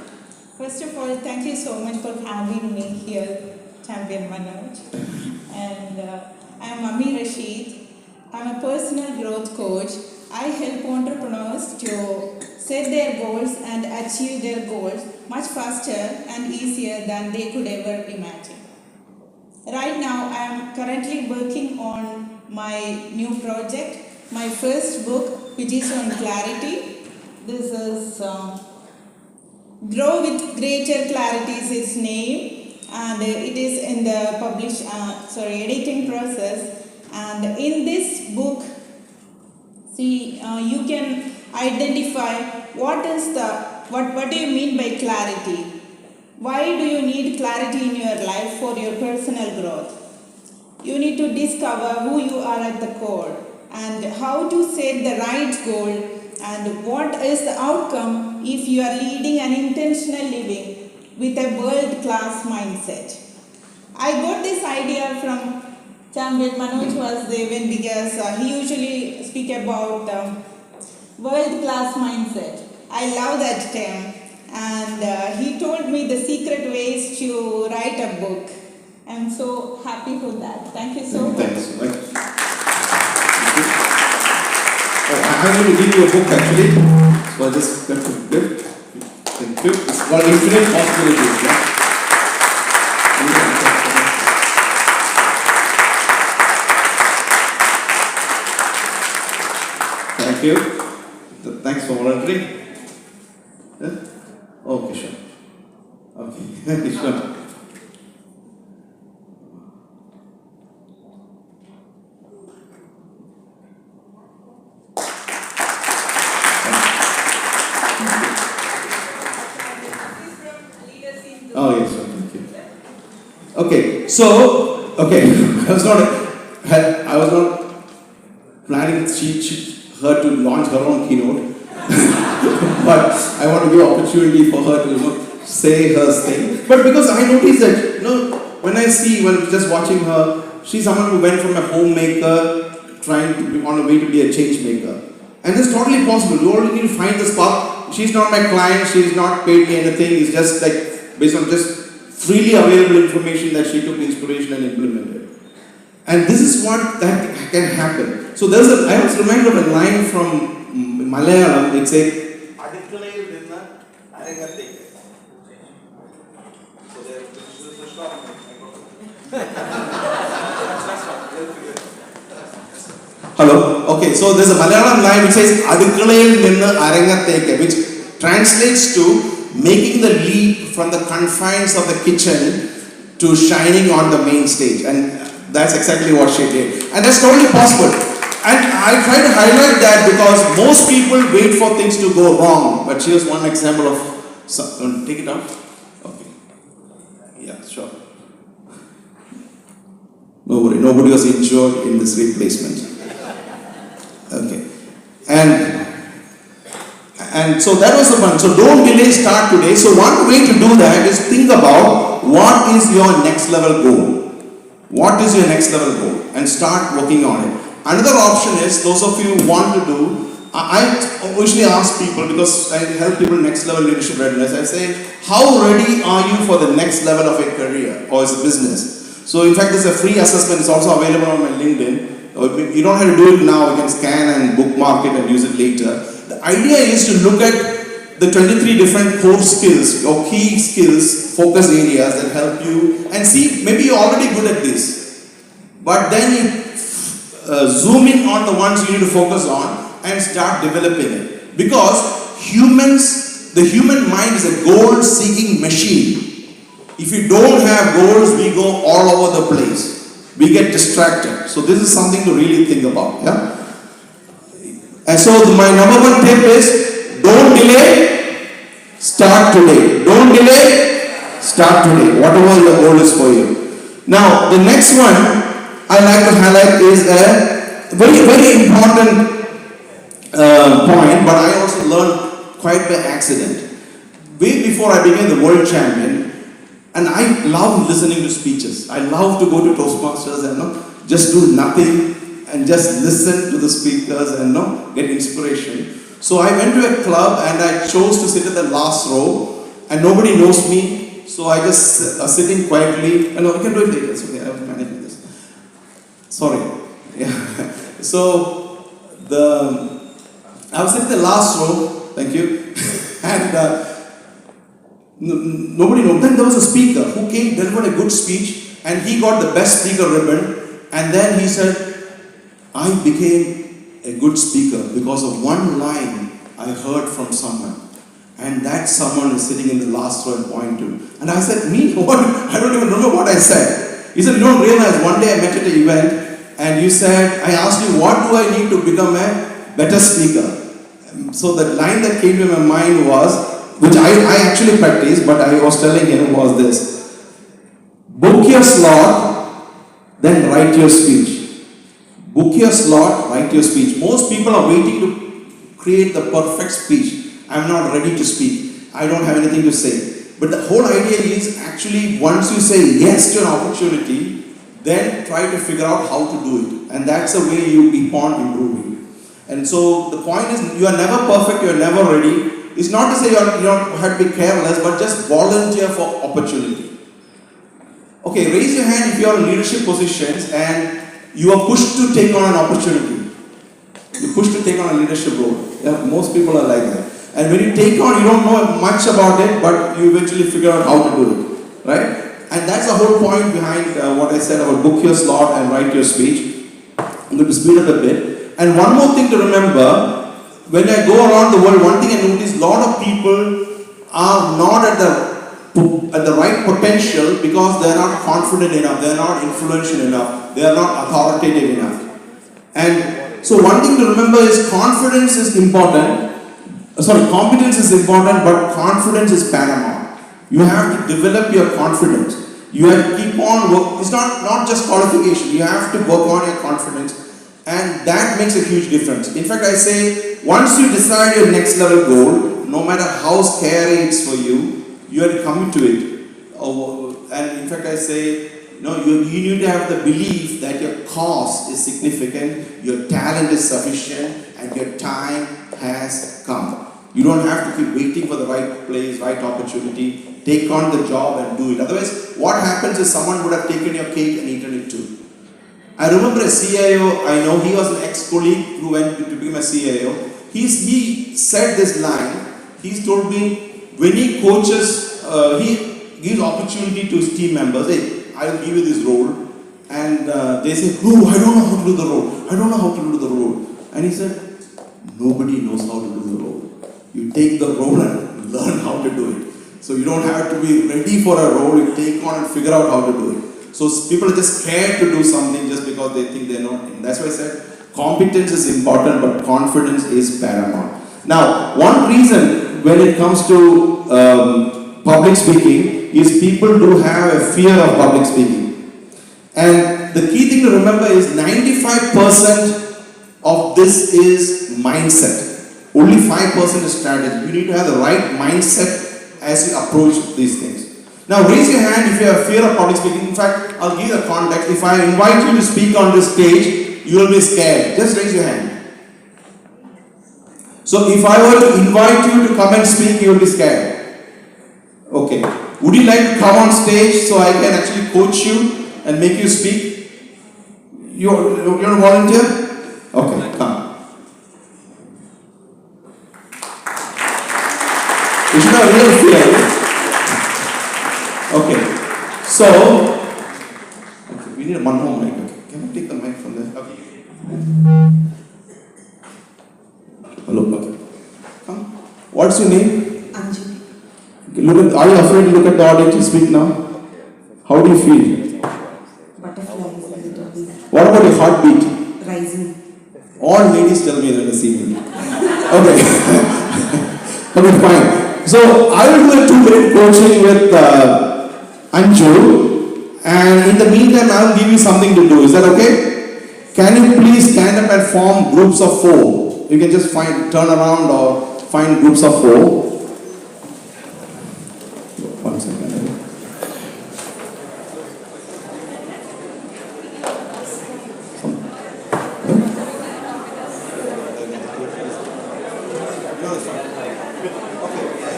First of all, thank you so much for having me here, Champion Manoj. And I'm Ami Rashid. I'm a personal growth coach. I help entrepreneurs to set their goals and achieve their goals much faster and easier than they could ever imagine. Right now, I am currently working on my new project, my first book, which is on clarity. This is Grow with Greater Clarity is its name, and it is in the editing process. And in this book, you can identify what do you mean by clarity. Why do you need clarity in your life for your personal growth? You need to discover who you are at the core and how to set the right goal and what is the outcome if you are leading an intentional living with a world-class mindset. I got this idea from Champion Manoj Vasudevan because he usually speak about world-class mindset. I love that term. And he told me the secret ways to write a book. I'm so happy for that. Thank you so much. Thanks. I'm going to give you a book actually. So I just got to flip. It's called Infinite Possibilities. Yeah? Thank you. Thanks for volunteering. Yeah? Okay, sure. Okay, sure. Oh, yes, sir. Thank you. Okay, so, I was not planning her to launch her own keynote. But I want to give opportunity for her to say her thing. But because I noticed that, when just watching her, she's someone who went from a homemaker trying to be on a way to be a change maker. And it's totally possible. You only need to find the spark. She's not my client, she's not paid me anything. It's just like based on just freely available information that she took inspiration and implemented. And this is what that can happen. So I was reminded of a line from Malayalam. It says, "Adikkalil ninna arangathekku." So there is a stop. Hello. Okay. So there's a Malayalam line which says, "Adikkalil ninna arangathekku," which translates to making the leap from the confines of the kitchen to shining on the main stage. And that's exactly what she did. And that's totally possible. And I try to highlight that because most people wait for things to go wrong. But here's one example of take it out. Okay. Yeah, sure. No worry, nobody was injured in this replacement. Okay. And so that was the one. So don't delay, start today. So one way to do that is think about what is your next level goal. What is your next level goal? And start working on it. Another option is, those of you who want to do, I usually ask people, because I help people next level leadership readiness, I say, how ready are you for the next level of a career or as a business? So in fact, there's a free assessment, it's also available on my LinkedIn. You don't have to do it now, you can scan and bookmark it and use it later. The idea is to look at the 23 different core skills or key skills, focus areas that help you, and see, maybe you're already good at this, but then you zoom in on the ones you need to focus on and start developing it. Because the human mind is a goal-seeking machine. If you don't have goals, we go all over the place. we get distracted. So this is something to really think about. Yeah. And so my number one tip is, don't delay, start today. Don't delay, start today. Whatever your goal is for you. Now the next one I like to highlight is a very, very important point, but I also learned quite by accident. Way before I became the world champion, and I love listening to speeches. I love to go to Toastmasters and just do nothing and just listen to the speakers and get inspiration. So I went to a club and I chose to sit at the last row, and nobody knows me, so I just sitting quietly. No, we can do it later. It's okay, I was managing this. Sorry. Yeah. So I was sitting at the last row. Thank you. And nobody knows. Then there was a speaker who came, delivered a good speech, and he got the best speaker ribbon. And then he said, I became a good speaker because of one line I heard from someone. And that someone is sitting in the last row and point to. And I said, me? What? I don't even remember what I said. He said, you don't realize, one day I met at an event and you said, I asked you, what do I need to become a better speaker? So the line that came to my mind was, which I actually practiced, but I was telling him, was this: book your slot, then write your speech. Book your slot, write your speech. Most people are waiting to create the perfect speech. I'm not ready to speak. I don't have anything to say. But the whole idea is actually, once you say yes to an opportunity, then try to figure out how to do it. And that's the way you keep on improving. And so the point is, you are never perfect, you are never ready. It's not to say you don't have to be careless, but just volunteer for opportunity. Okay, raise your hand if you are in leadership positions and you are pushed to take on an opportunity. You're pushed to take on a leadership role. Yeah, most people are like that. And when you take on, you don't know much about it, but you eventually figure out how to do it. Right? And that's the whole point behind what I said about book your slot and write your speech. I'm going to speed up a bit. And one more thing to remember, when I go around the world, one thing I notice, a lot of people are not at the right potential because they are not confident enough, they are not influential enough, they are not authoritative enough. And so one thing to remember is competence is important, but confidence is paramount. You have to develop your confidence. You have to keep on work. It's not just qualification, you have to work on your confidence. And that makes a huge difference. In fact, I say, once you decide your next level goal, no matter how scary it's for you, you have to commit to it. And in fact, I say, you need to have the belief that your cost is significant, your talent is sufficient, and your time has come. You don't have to keep waiting for the right place, right opportunity. Take on the job and do it. Otherwise, what happens is someone would have taken your cake and eaten it too. I remember a CIO, I know he was an ex-colleague who went to become a CIO. He said this line, he's told me, when he coaches, he gives opportunity to his team members, hey, I'll give you this role. And they say, oh, I don't know how to do the role. I don't know how to do the role. And he said, nobody knows how to do the role. You take the role and learn how to do it. So you don't have to be ready for a role, you take on and figure out how to do it. So people are just scared to do something just because they think they're not. And that's why I said competence is important, but confidence is paramount. Now, one reason when it comes to public speaking is people do have a fear of public speaking. And the key thing to remember is 95% of this is mindset. Only 5% is strategy. You need to have the right mindset as you approach these things. Now raise your hand if you have fear of public speaking. In fact, I'll give you the context. If I invite you to speak on this stage, you will be scared. Just raise your hand. So if I were to invite you to come and speak, you will be scared. Okay. Would you like to come on stage so I can actually coach you and make you speak? You're a volunteer? Okay, come. You should have real fear. Okay, so we need one more mic. Okay. Can I take the mic from there? Okay. Hello. Okay. Come. What's your name? Anjali. Okay, are you afraid to look at the audience and speak now? How do you feel? Butterflies. What about your heartbeat? Rising. All ladies tell me that this evening. Okay. Okay, fine. So I will do a 2-minute coaching with Anju, and in the meantime I will give you something to do. Is that okay? Can you please stand up and form groups of 4? You can just turn around or find groups of 4. One second.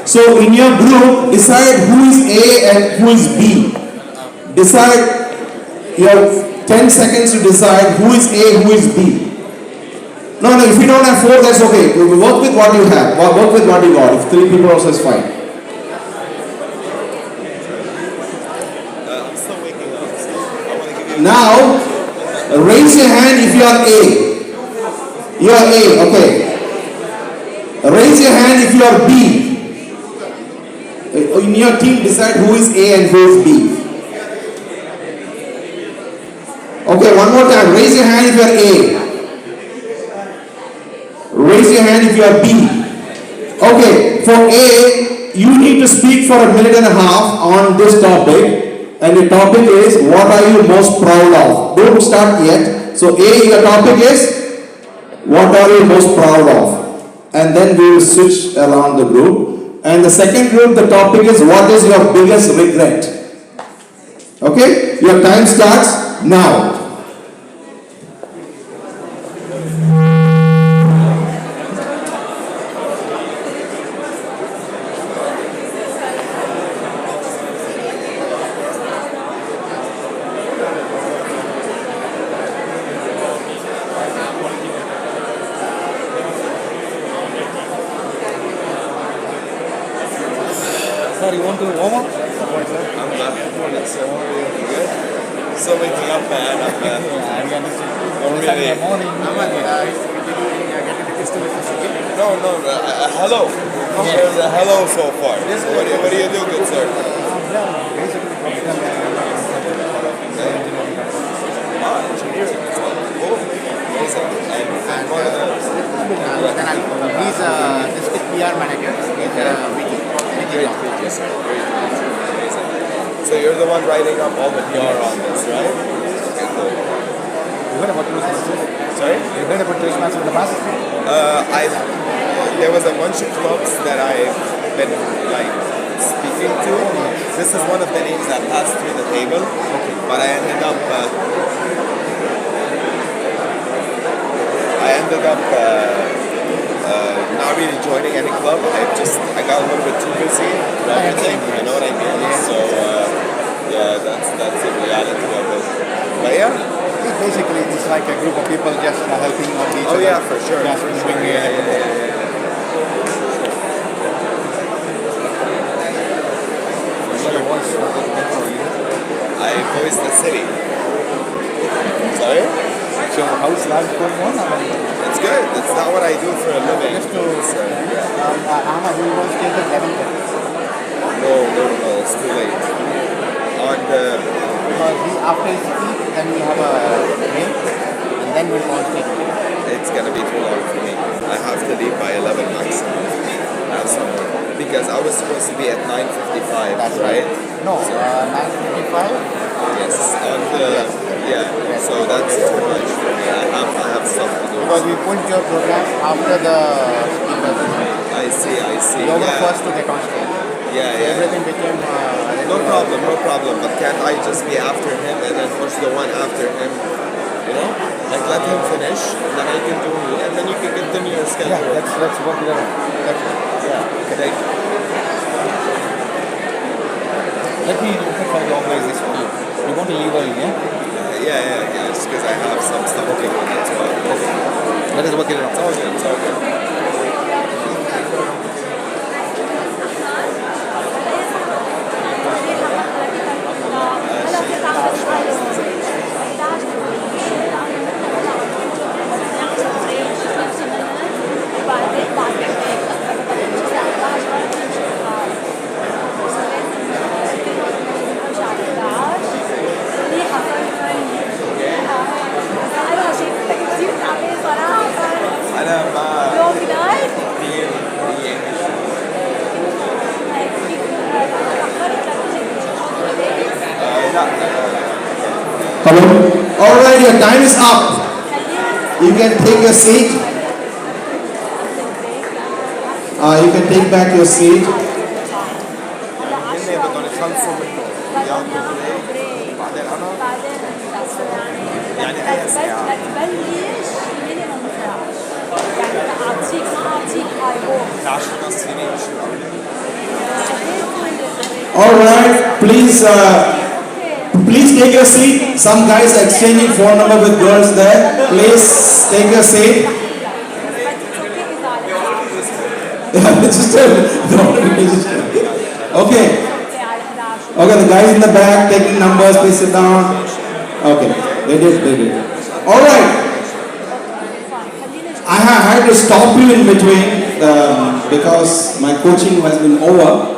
So in your group, decide who is A and who is B. Decide. You have 10 seconds to decide who is A, who is B. No, if you don't have 4, that's okay. Work with what you have. Work with what you got. If 3 people also is fine. I'm still waking up. So I want to give you Now, raise your hand if you are A. You are A, okay. Raise your hand if you are B. In your team, decide who is A and who is B. Okay, one more time. Raise your hand if you are A. Raise your hand if you are B. Okay, for A, you need to speak for 1.5 minutes on this topic. And the topic is, what are you most proud of? Don't start yet. So A, your topic is, what are you most proud of? And then we will switch around the group. And the second group, the topic is, what is your biggest regret? Okay, your time starts now. Sir, you want to warm up? I'm not. It's good. So waking up, man. I'm don't really. No. Hello. There's a hello so far. So what do you do, good sir? Engineering. Cool. Amazing. And one of those. He's a district PR manager. Great, yes sir. Great. Amazing. So you're the one writing up all the PR on this, right? Okay, cool. You heard about Toastmasters? Sorry? You heard about Toastmasters in the past? There was a bunch of clubs that I've been like speaking to. This is one of the names that passed through the table, but I ended up not really joining any club. I got a little bit too busy for everything. You know what I mean? So yeah, that's the reality of it. But yeah. Basically, it's like a group of people just helping out each other. Oh yeah, for sure. Just moving Yeah. I voiced the city. Sorry? So how's life going on? It's good. It's not what I do for a living. Just to Ahmad, you was till 11th. No, it's too late. Because after his speech, then we have a break, and then we'll all speak. It's gonna be too long for me. I have to leave by 11 maximum. That's somewhere. Because I was supposed to be at 9:55. That's right? No, 9:55. Yes. So that's too much for me. I have stuff to do. Because we put your program after the speakers. I see. You were first to get on stage. Yeah. Everything became. No problem. But can't I just be after him and then push the one after him? You know? Like let him finish, and then I can do, and then you can continue your schedule. Yeah, that's what we are. That's it. Yeah. Okay. Thank you. Let me try to organize this for you. You want to leave early, yeah? Yeah. Just because I have some stuff to do as well. Okay. Let us work it out. It's all good. Hello? Alright, your time is up. You can take your seat. You can take back your seat. Alright, please take your seat. Some guys are exchanging phone number with girls there. Please take your seat. Okay. Okay, the guys in the back taking numbers, please sit down. Okay, they did. Alright. I had to stop you in between because my coaching has been over.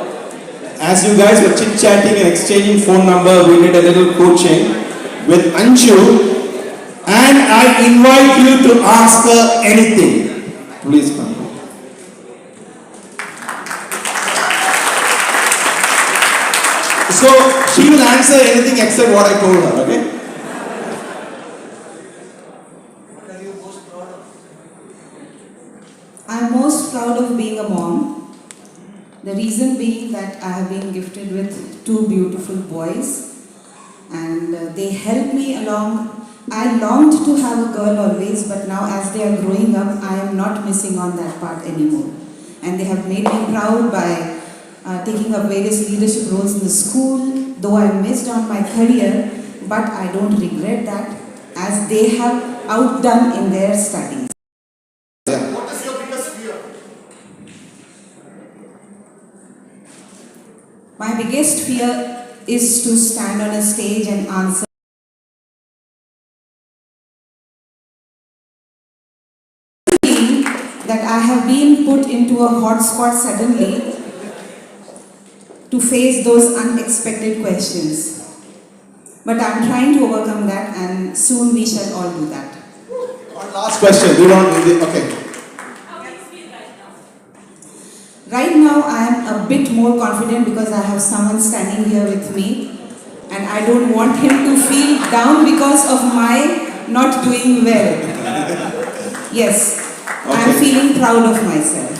As you guys were chit-chatting and exchanging phone number, we did a little coaching with Anshu, and I invite you to ask her anything. Please come. So she will answer anything except what I told her, okay? I'm most proud of being a mom. The reason being that I have been gifted with 2 beautiful boys, and they help me along. I longed to have a girl always, but now as they are growing up, I am not missing on that part anymore. And they have made me proud by taking up various leadership roles in the school, though I missed on my career, but I don't regret that, as they have outdone in their studies. What is your biggest fear? My biggest fear is to stand on a stage and answer that I have been put into a hot spot suddenly to face those unexpected questions. But I'm trying to overcome that, and soon we shall all do that. One last question. Okay. Right now I am a bit more confident because I have someone standing here with me, and I don't want him to feel down because of my not doing well. Yes, Okay. I am feeling proud of myself.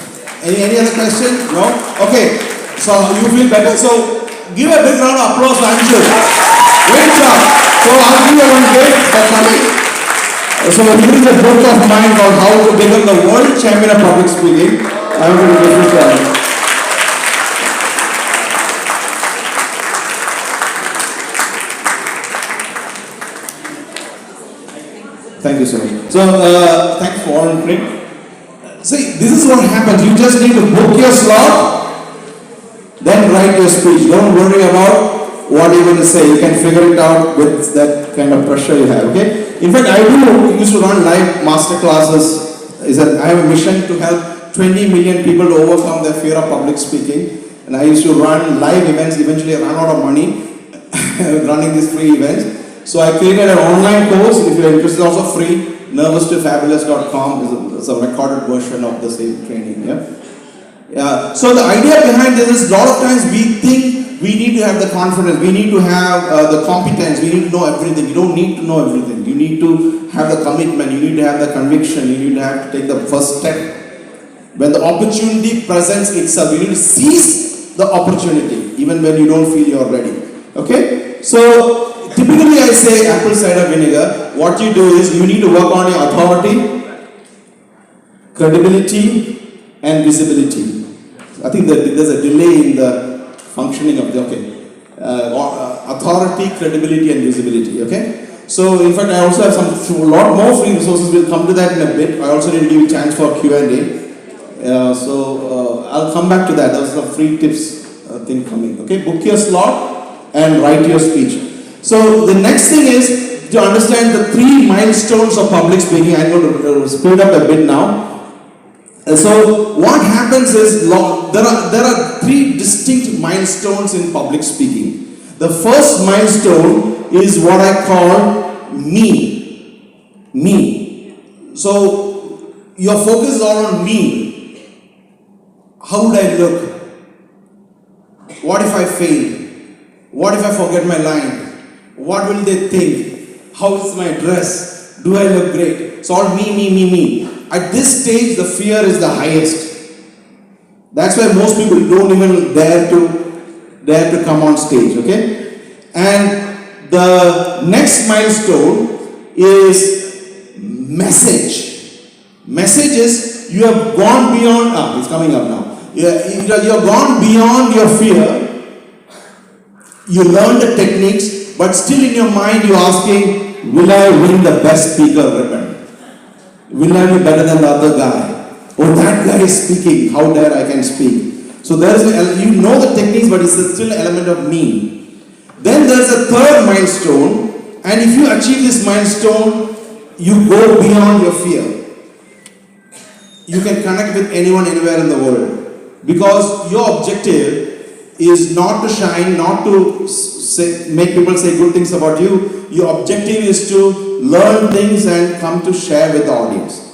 Any other question? No? Okay. So you feel better? So give a big round of applause to Anshu. Great job. So I'll give you one gift for coming. So here is a book of mine called How to Become the World Champion of Public Speaking. I'm going to give it to you. Thank you so much. So thanks for volunteering. See, this is what happens. You just need to book your slot, then write your speech. Don't worry about what you're going to say. You can figure it out with that kind of pressure you have, okay? In fact, I used to run live master classes. I have a mission to help 20 million people to overcome their fear of public speaking. And I used to run live events. Eventually, I ran out of money running these free events. So I created an online course. If you're interested, also free. nervoustofabulous.com is a recorded version of the same training. Yeah. So the idea behind this is a lot of times we think we need to have the confidence, we need to have the competence, we need to know everything. You don't need to know everything. You need to have the commitment, you need to have the conviction, you need to have to take the first step. When the opportunity presents itself, you need to seize the opportunity even when you don't feel you're ready. Okay? So typically I say apple cider vinegar. What you do is you need to work on your authority, credibility, and visibility. I think that there's a delay in the functioning of the, authority, credibility, and visibility, okay? So, in fact, I also have a lot more free resources. We'll come to that in a bit. I also need to give you a chance for Q&A. I'll come back to that. There's some free tips thing coming, okay? Book your slot and write your speech. So, the next thing is to understand the 3 milestones of public speaking. I'm going to speed up a bit now. So what happens is there are 3 distinct milestones in public speaking. The first milestone is what I call me. So your focus is all on me. How would I look? What if I fail? What if I forget my line? What will they think? How is my dress? Do I look great? It's all me. At this stage, the fear is the highest. That's why most people don't even dare to come on stage, okay? And the next milestone is message. Message is you have gone beyond, it's coming up now. You have gone beyond your fear. You learn the techniques, but still in your mind you're asking, will I win the best speaker ribbon? Will I be better than the other guy? Oh, that guy is speaking, how dare I can speak? So there is, you know the techniques, but it's still an element of me. Then there's a third milestone, and if you achieve this milestone, you go beyond your fear. You can connect with anyone, anywhere in the world. Because your objective is not to shine, not to make people say good things about you. Your objective is to learn things and come to share with the audience.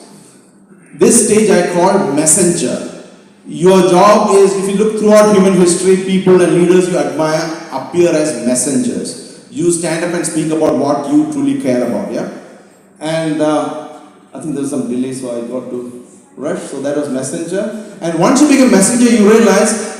This stage I call messenger. Your job is, if you look throughout human history, people and leaders you admire appear as messengers. You stand up and speak about what you truly care about, yeah? And I think there's some delay, so I got to rush. So that was messenger. And once you become messenger, you realize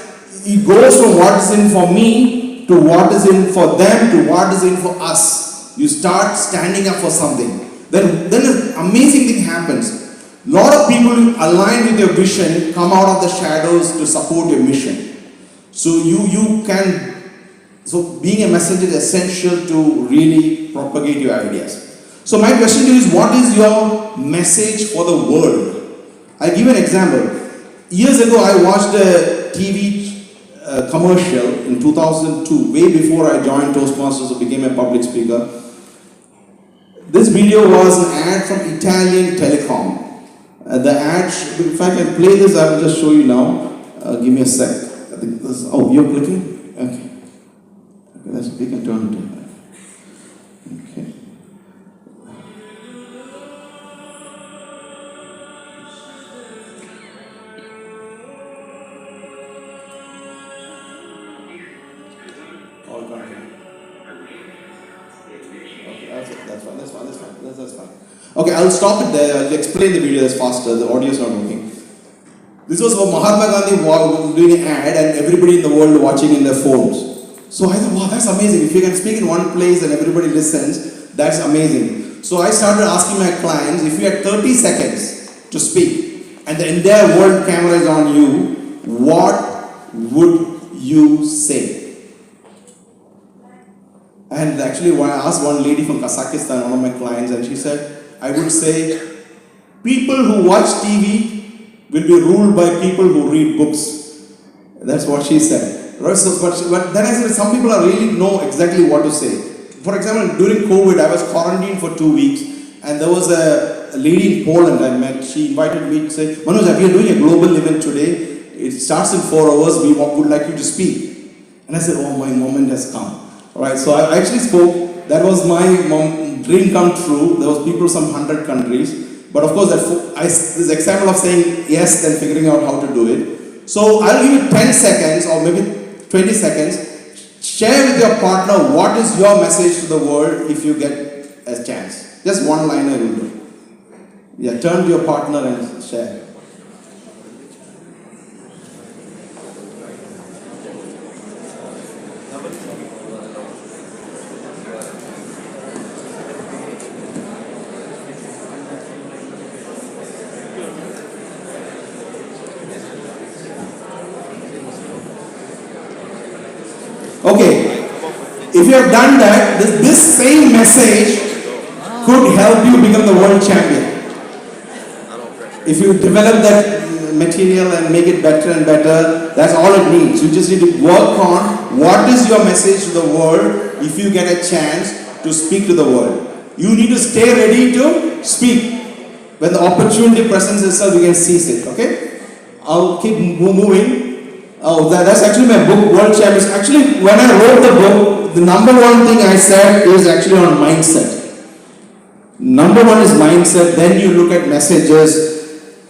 it goes from what is in for me to what is in for them to what is in for us. You start standing up for something. Then an amazing thing happens. A lot of people aligned with your vision come out of the shadows to support your mission. So so being a messenger is essential to really propagate your ideas. So my question to you is, what is your message for the world? I'll give you an example. Years ago, I watched a TV commercial in 2002, way before I joined Toastmasters or became a public speaker. This video was an ad from Italian Telecom. The ad, if I can play this, I will just show you now. Give me a sec. I think this, oh, you're clicking? Okay. We can turn it on. Okay. That's fine. Okay, I'll stop it there. I'll explain the video that's faster. The audio is not working. This was for Mahatma Gandhi doing an ad and everybody in the world watching in their phones. So I thought, wow, that's amazing. If you can speak in one place and everybody listens, that's amazing. So I started asking my clients, if you had 30 seconds to speak and the entire world camera is on you, what would you say? And actually, when I asked one lady from Kazakhstan, one of my clients, and she said, I would say, people who watch TV will be ruled by people who read books. That's what she said. But then I said, some people really know exactly what to say. For example, during COVID, I was quarantined for 2 weeks, and there was a lady in Poland I met. She invited me to say, Manoj, we are doing a global event today. It starts in 4 hours. We would like you to speak. And I said, oh, my moment has come. Alright, so I actually spoke. That was my dream come true. There was people from 100 countries. But of course, this example of saying yes, then figuring out how to do it. So I'll give you 10 seconds or maybe 20 seconds. Share with your partner what is your message to the world if you get a chance. Just one liner will do. Yeah, turn to your partner and share. Okay, if you have done that, this same message could help you become the world champion. If you develop that material and make it better and better, that's all it needs. You just need to work on what is your message to the world if you get a chance to speak to the world. You need to stay ready to speak. When the opportunity presents itself, you can seize it, okay? I'll keep moving. Oh, that's actually my book, World Champions. Actually, when I wrote the book, the number one thing I said is actually on mindset. Number one is mindset, then you look at messages,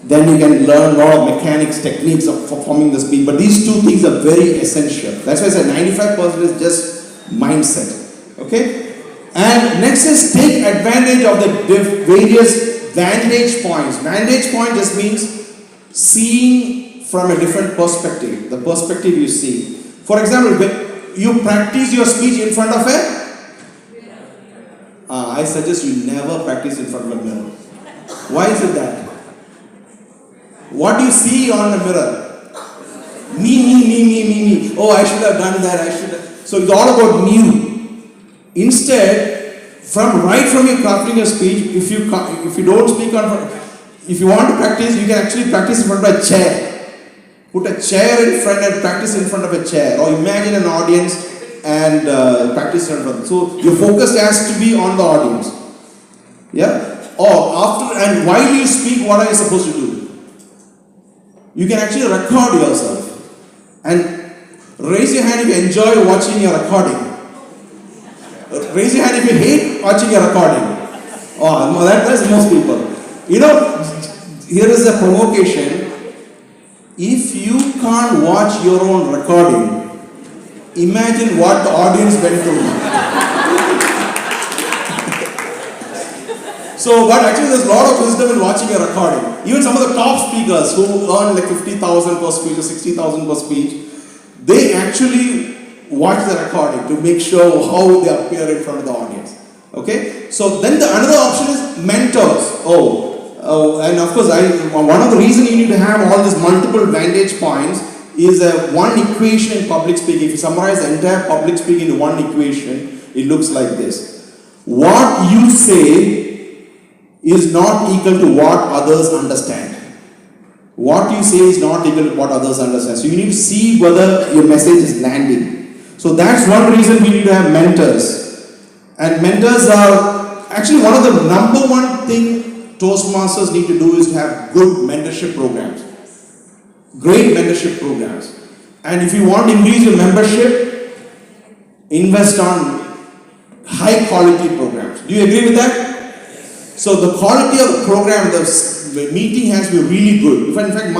then you can learn a lot of mechanics, techniques of performing the speech. But these two things are very essential. That's why I said 95% is just mindset. Okay? And next is take advantage of the various vantage points. Vantage point just means seeing from a different perspective, the perspective you see. For example, when you practice your speech in front of a I suggest you never practice in front of a mirror. Why is it that? What do you see on the mirror? Me. Oh, I should have done that. I should have. So it's all about me. Instead, right from your crafting your speech, if you don't speak if you want to practice, you can actually practice in front of a chair. Put a chair in front and practice in front of a chair, or imagine an audience and practice in front of them. So your focus has to be on the audience. Yeah? Or after and while you speak, what are you supposed to do? You can actually record yourself. And raise your hand if you enjoy watching your recording. Raise your hand if you hate watching your recording. Oh, that's most people. You know, here is a provocation. If you can't watch your own recording, imagine what the audience went through. So, but actually there's a lot of wisdom in watching a recording. Even some of the top speakers who earn like 50,000 per speech or 60,000 per speech, they actually watch the recording to make sure how they appear in front of the audience. Okay? So then another option is mentors. And of course, one of the reasons you need to have all these multiple vantage points is one equation in public speaking. If you summarize the entire public speaking in one equation, it looks like this. What you say is not equal to what others understand. What you say is not equal to what others understand. So you need to see whether your message is landing. So that's one reason we need to have mentors. And mentors are actually one of the number one thing Toastmasters need to do is to have good mentorship programs. Great mentorship programs. And if you want to increase your membership, invest on high quality programs. Do you agree with that? So the quality of the program, the meeting has to be really good. In fact,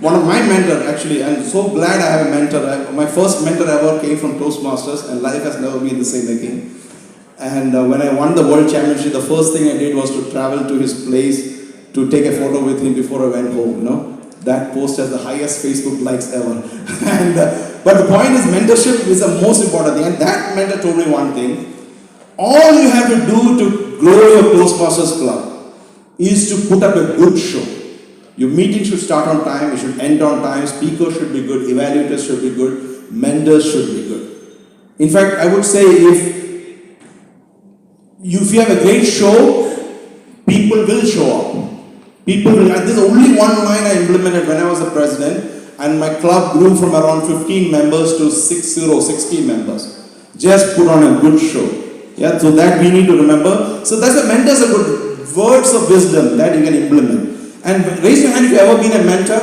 one of my mentors actually, I'm so glad I have a mentor. My first mentor ever came from Toastmasters, and life has never been the same again. And when I won the world championship, the first thing I did was to travel to his place to take a photo with him before I went home. That post has the highest Facebook likes ever. But the point is, mentorship is the most important thing. And that mentor told me one thing. All you have to do to grow your Toastmasters club is to put up a good show. Your meeting should start on time, it should end on time, speakers should be good, evaluators should be good, mentors should be good. In fact, I would say if you have a great show, people will show up. There's only one line I implemented when I was the president, and my club grew from around 15 members to 60 members. Just put on a good show. Yeah, so that we need to remember. So that's the mentors are good words of wisdom that you can implement. And raise your hand if you've ever been a mentor.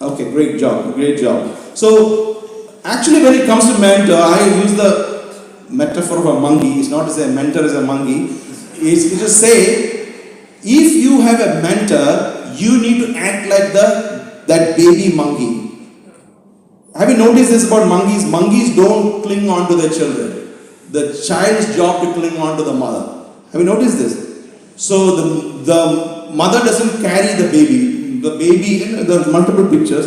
Okay, great job. So actually when it comes to mentor, I use the metaphor of a monkey. It's not to say a mentor is a monkey. It's to say, if you have a mentor, you need to act like that baby monkey. Have you noticed this about monkeys? Monkeys don't cling on to their children. The child's job to cling on to the mother. Have you noticed this? So the mother doesn't carry the baby. The baby, there are multiple pictures.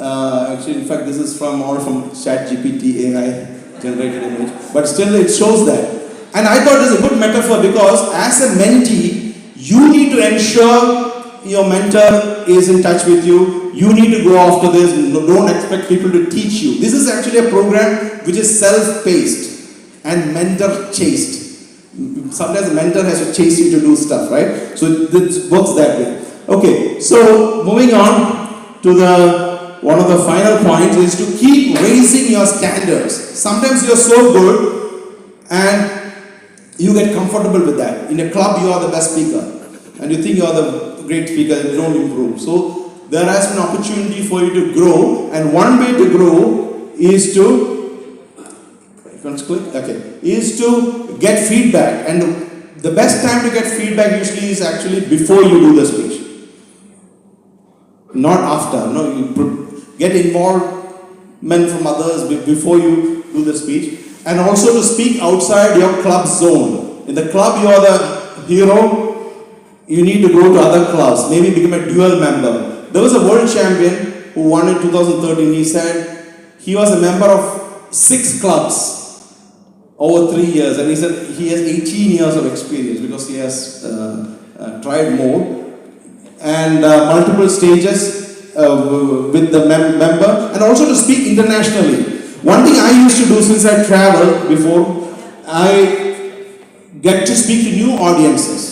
Actually, in fact, this is all from ChatGPT AI generated image. But still, it shows that. And I thought it was a good metaphor because as a mentee, you need to ensure your mentor is in touch with you. You need to go after this. Don't expect people to teach you. This is actually a program which is self-paced and mentor-chased. Sometimes the mentor has to chase you to do stuff, right? So it works that way. Okay, so moving on to one of the final points is to keep raising your standards. Sometimes you're so good and you get comfortable with that. In a club, you are the best speaker and you think you are the great speaker and you don't improve. So there has been an opportunity for you to grow, and one way to grow is to get feedback. And the best time to get feedback usually is actually before you do the speech, not after. You get involvement from others before you do the speech. and also to speak outside your club zone. In the club, you are the hero, you need to go to other clubs, maybe become a dual member. There was a world champion who won in 2013. He said he was a member of 6 clubs over 3 years, and he said he has 18 years of experience because he has tried more, and multiple stages with the member, and also to speak internationally. One thing I used to do since I traveled before, I get to speak to new audiences.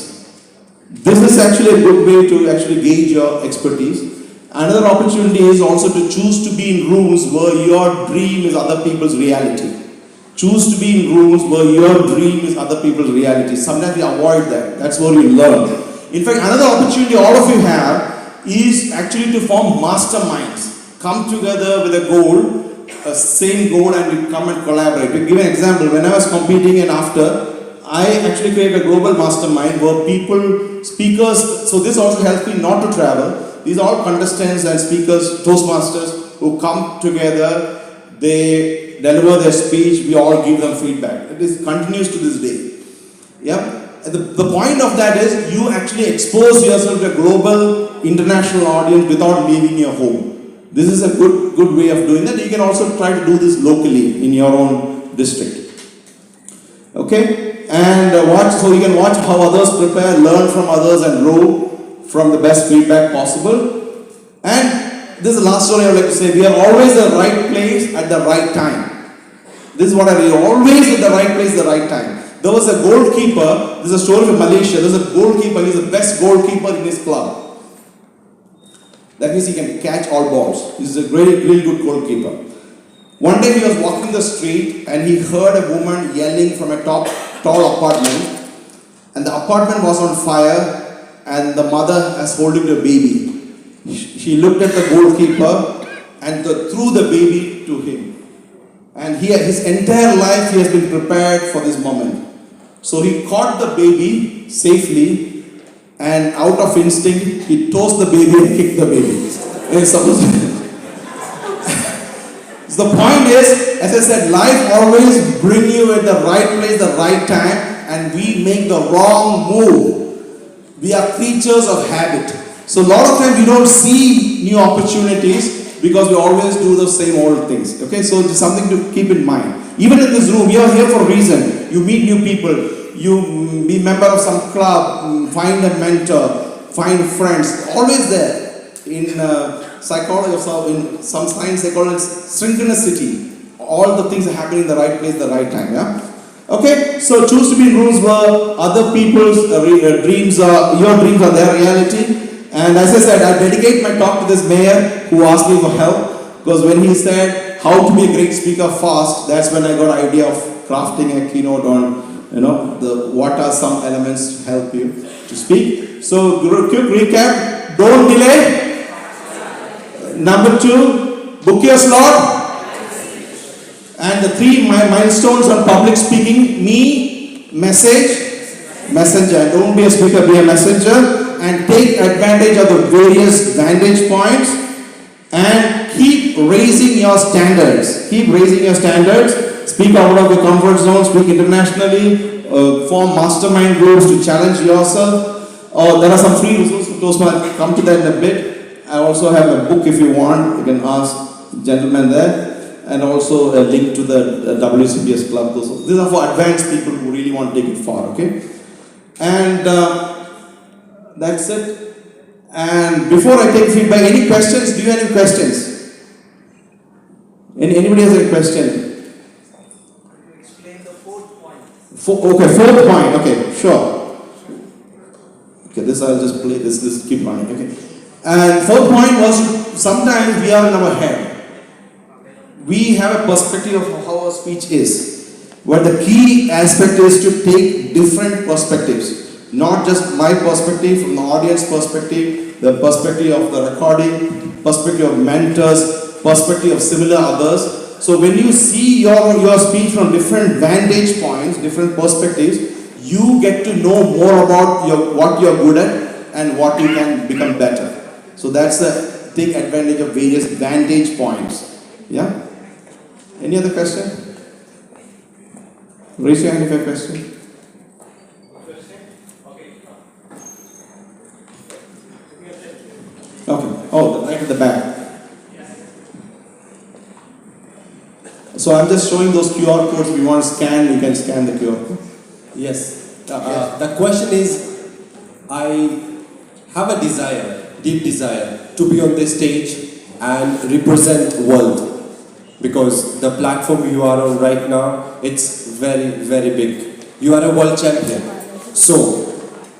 This is actually a good way to actually gauge your expertise. Another opportunity is also to choose to be in rooms where your dream is other people's reality. Choose to be in rooms where your dream is other people's reality. Sometimes we avoid that. That's where we learn. In fact, another opportunity all of you have is actually to form masterminds. Come together with a goal, a same goal, and we come and collaborate. To give an example, when I was competing in after, I actually created a global mastermind where people, speakers, so this also helps me not to travel. These are all contestants and speakers, Toastmasters, who come together, they deliver their speech, we all give them feedback. It continues to this day. Yeah? The point of that is you actually expose yourself to a global, international audience without leaving your home. This is a good way of doing that. You can also try to do this locally in your own district. Okay? And so you can watch how others prepare, learn from others, and grow from the best feedback possible. And this is the last story I would like to say. We are always at the right place at the right time. This is what I read. Always at the right place at the right time. There was a goalkeeper. This is a story from Malaysia. There's a goalkeeper. He's the best goalkeeper in his club. That means he can catch all balls. He's a really good goalkeeper. One day he was walking the street and he heard a woman yelling from a tall apartment, and the apartment was on fire, and the mother was holding the baby. She looked at the goalkeeper and threw the baby to him. And his entire life he has been prepared for this moment. So he caught the baby safely, and out of instinct he tossed the baby and kicked the baby. So the point is, as I said, life always brings you at the right place, the right time, and we make the wrong move. We are creatures of habit. So a lot of times we don't see new opportunities because we always do the same old things. Okay, so it's something to keep in mind. Even in this room, you are here for a reason. You meet new people. You be member of some club, find a mentor, find friends. Always there. In psychology, in some science, they call it synchronicity. All the things are happening in the right place, the right time. Yeah. Okay, so choose to be in rooms where other people's dreams are, your dreams are their reality. And as I said, I dedicate my talk to this mayor who asked me for help, because when he said how to be a great speaker fast, that's when I got an idea of crafting a keynote on, what are some elements to help you to speak. So quick recap, don't delay. Number 2, book your slot. And the 3 milestones on public speaking: me, message, messenger. Don't be a speaker, be a messenger. And take advantage of the various vantage points. And keep raising your standards. Keep raising your standards. Speak out of your comfort zone. Speak internationally. Form mastermind groups to challenge yourself. There are some free resources for Toastmasters. I'll come to that in a bit. I also have a book if you want. You can ask the gentleman there. And also a link to the WCPS club. These are for advanced people who really want to take it far, okay? And that's it. And before I take feedback, any questions? Do you have any questions? Anybody has a question? Explain the 4th point. Okay, 4th point. Okay, sure. Okay, this I'll just play. This keep running. Okay. And 4th point was sometimes we are in our head. We have a perspective of how our speech is. But the key aspect is to take different perspectives. Not just my perspective, from the audience perspective, the perspective of the recording, perspective of mentors, perspective of similar others. So when you see your speech from different vantage points, different perspectives, you get to know more about what you're good at and what you can become better. So that's take advantage of various vantage points. Yeah? Any other question? Raise your hand if you have a question. Okay. Oh, right at the back. So I'm just showing those QR codes. If you want to scan, you can scan the QR code. Yes. The question is, I have a desire, deep desire, to be on this stage and represent world. Because the platform you are on right now, it's very, very big. You are a world champion. So,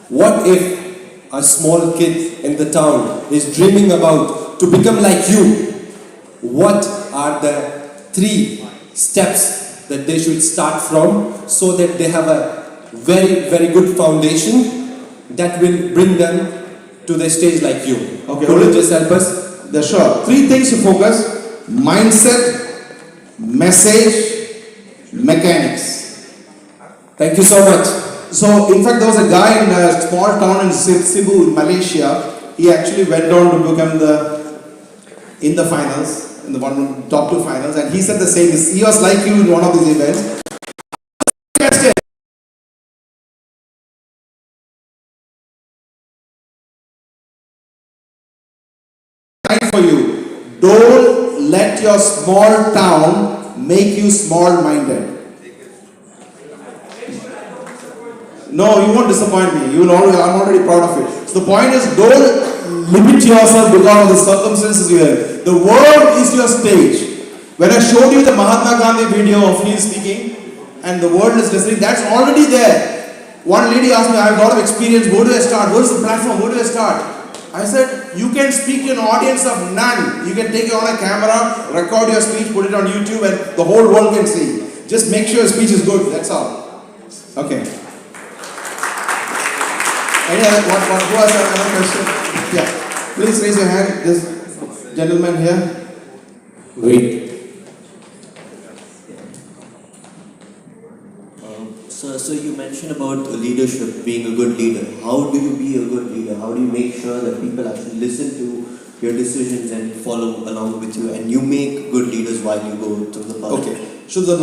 what if a small kid in the town is dreaming about to become like you? What are the 3 steps that they should start from so that they have a very, very good foundation that will bring them to the stage like you? Okay, Could you just help us? Yeah, sure. 3 things to focus: mindset, message, mechanics. Thank you so much. So, in fact, there was a guy in a small town in Cebu, in Malaysia. He actually went on to become in the finals, in the top 2 finals, and he said the same. He was like you in one of these events. For you, don't let your small town make you small-minded. No, you won't disappoint me. You will always, I'm already proud of it. So the point is, don't limit yourself because of the circumstances you have. The world is your stage. When I showed you the Mahatma Gandhi video of him speaking, and the world is listening, that's already there. One lady asked me, I have a lot of experience, where do I start? What is the platform? Where do I start? I said, you can speak to an audience of none. You can take it on a camera, record your speech, put it on YouTube, and the whole world can see. Just make sure your speech is good, that's all. Okay. Any other, who has another question? Yeah. Please raise your hand, this gentleman here. Wait. So you mentioned about leadership, being a good leader. How do you be a good leader? How do you make sure that people actually listen to your decisions and follow along with you, and you make good leaders while you go to the public? Okay. So there's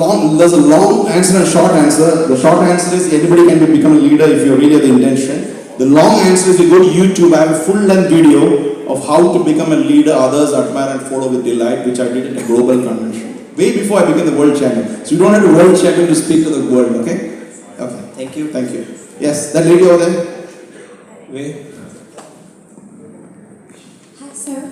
a long answer and a short answer. The short answer is anybody can become a leader if you really have the intention. The long answer is you go to YouTube, I have a full-length video of how to become a leader others admire and follow with delight, which I did in a global convention. Way before I became the world champion. So you don't have to be world champion to speak to the world, okay? Okay. Thank you. Thank you. Yes, that lady over there. Wait. Hi, sir.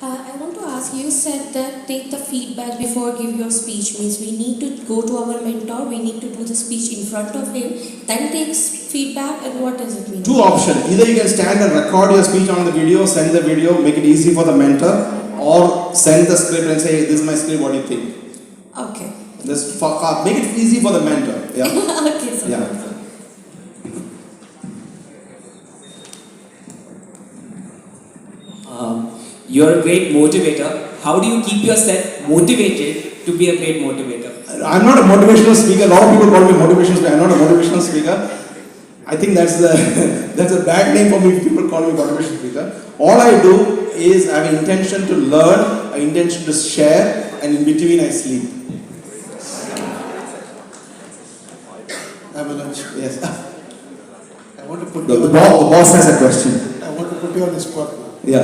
I want to ask, you said that take the feedback before give your speech. Means we need to go to our mentor, we need to do the speech in front of him, then takes feedback, and what does it mean? 2 options. Either you can stand and record your speech on the video, send the video, make it easy for the mentor, or send the script and say, this is my script, what do you think? Okay. Just make it easy for the mentor. Yeah. Okay, sir. Yeah. You're a great motivator. How do you keep yourself motivated to be a great motivator? I'm not a motivational speaker. A lot of people call me motivational speaker. I'm not a motivational speaker. I think that's a bad name for me if people call me motivational speaker. All I do is I have an intention to learn, an intention to share, and in between I sleep. Manoj. Yes. I want to put The boss has a question. I want to put you on the spot now. Yeah.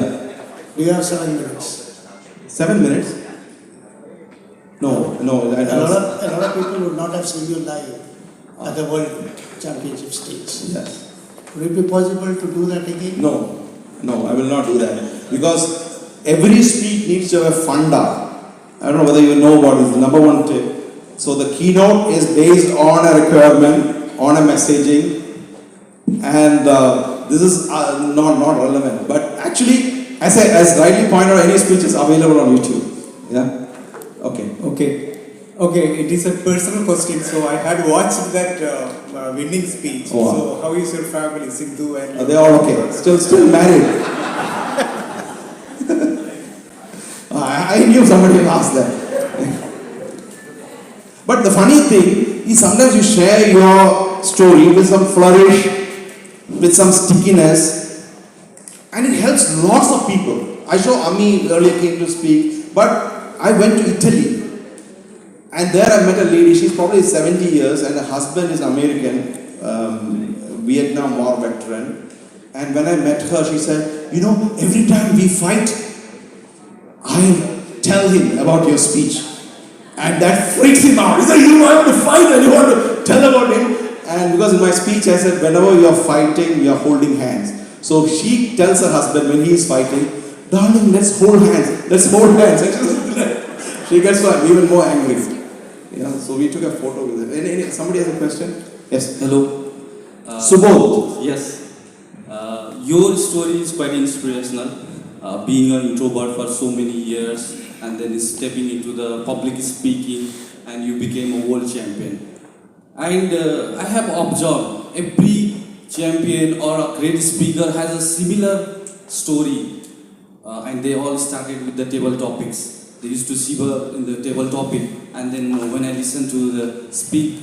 Do you have 7 minutes? 7 minutes? No. A lot of people would not have seen you live at the World Championship stage. Yes. Would it be possible to do that again? No, I will not do that. Because every speech needs to have a funda. I don't know whether you know what is the number 1 tip. So the keynote is based on a requirement, on a messaging, and this is not relevant. But actually, as rightly pointed out, any speech is available on YouTube. Yeah? Okay, it is a personal question. So I had watched that winning speech. Oh, wow. So how is your family, Sindhu and? They are okay. Still married. I knew somebody will ask that. But the funny thing is sometimes you share your story with some flourish, with some stickiness, and it helps lots of people. I saw Ami earlier came to speak, but I went to Italy And there I met a lady, she's probably 70 years, and her husband is American, Vietnam War veteran. And when I met her, she said, you know, every time we fight, I tell him about your speech. And that freaks him out. He said, you want to fight and you want to tell about him? And because in my speech I said, whenever you are fighting, we are holding hands. So she tells her husband when he is fighting, darling, let's hold hands, let's hold hands. She gets even more angry. Yeah, so we took a photo with her. Somebody has a question? Yes. Hello. Subodh. Yes. Your story is quite inspirational. Being an introvert for so many years and then stepping into the public speaking and you became a world champion. And I have observed every champion or a great speaker has a similar story and they all started with the table topics. They used to shiver in the table topic and then when I listened to the speak,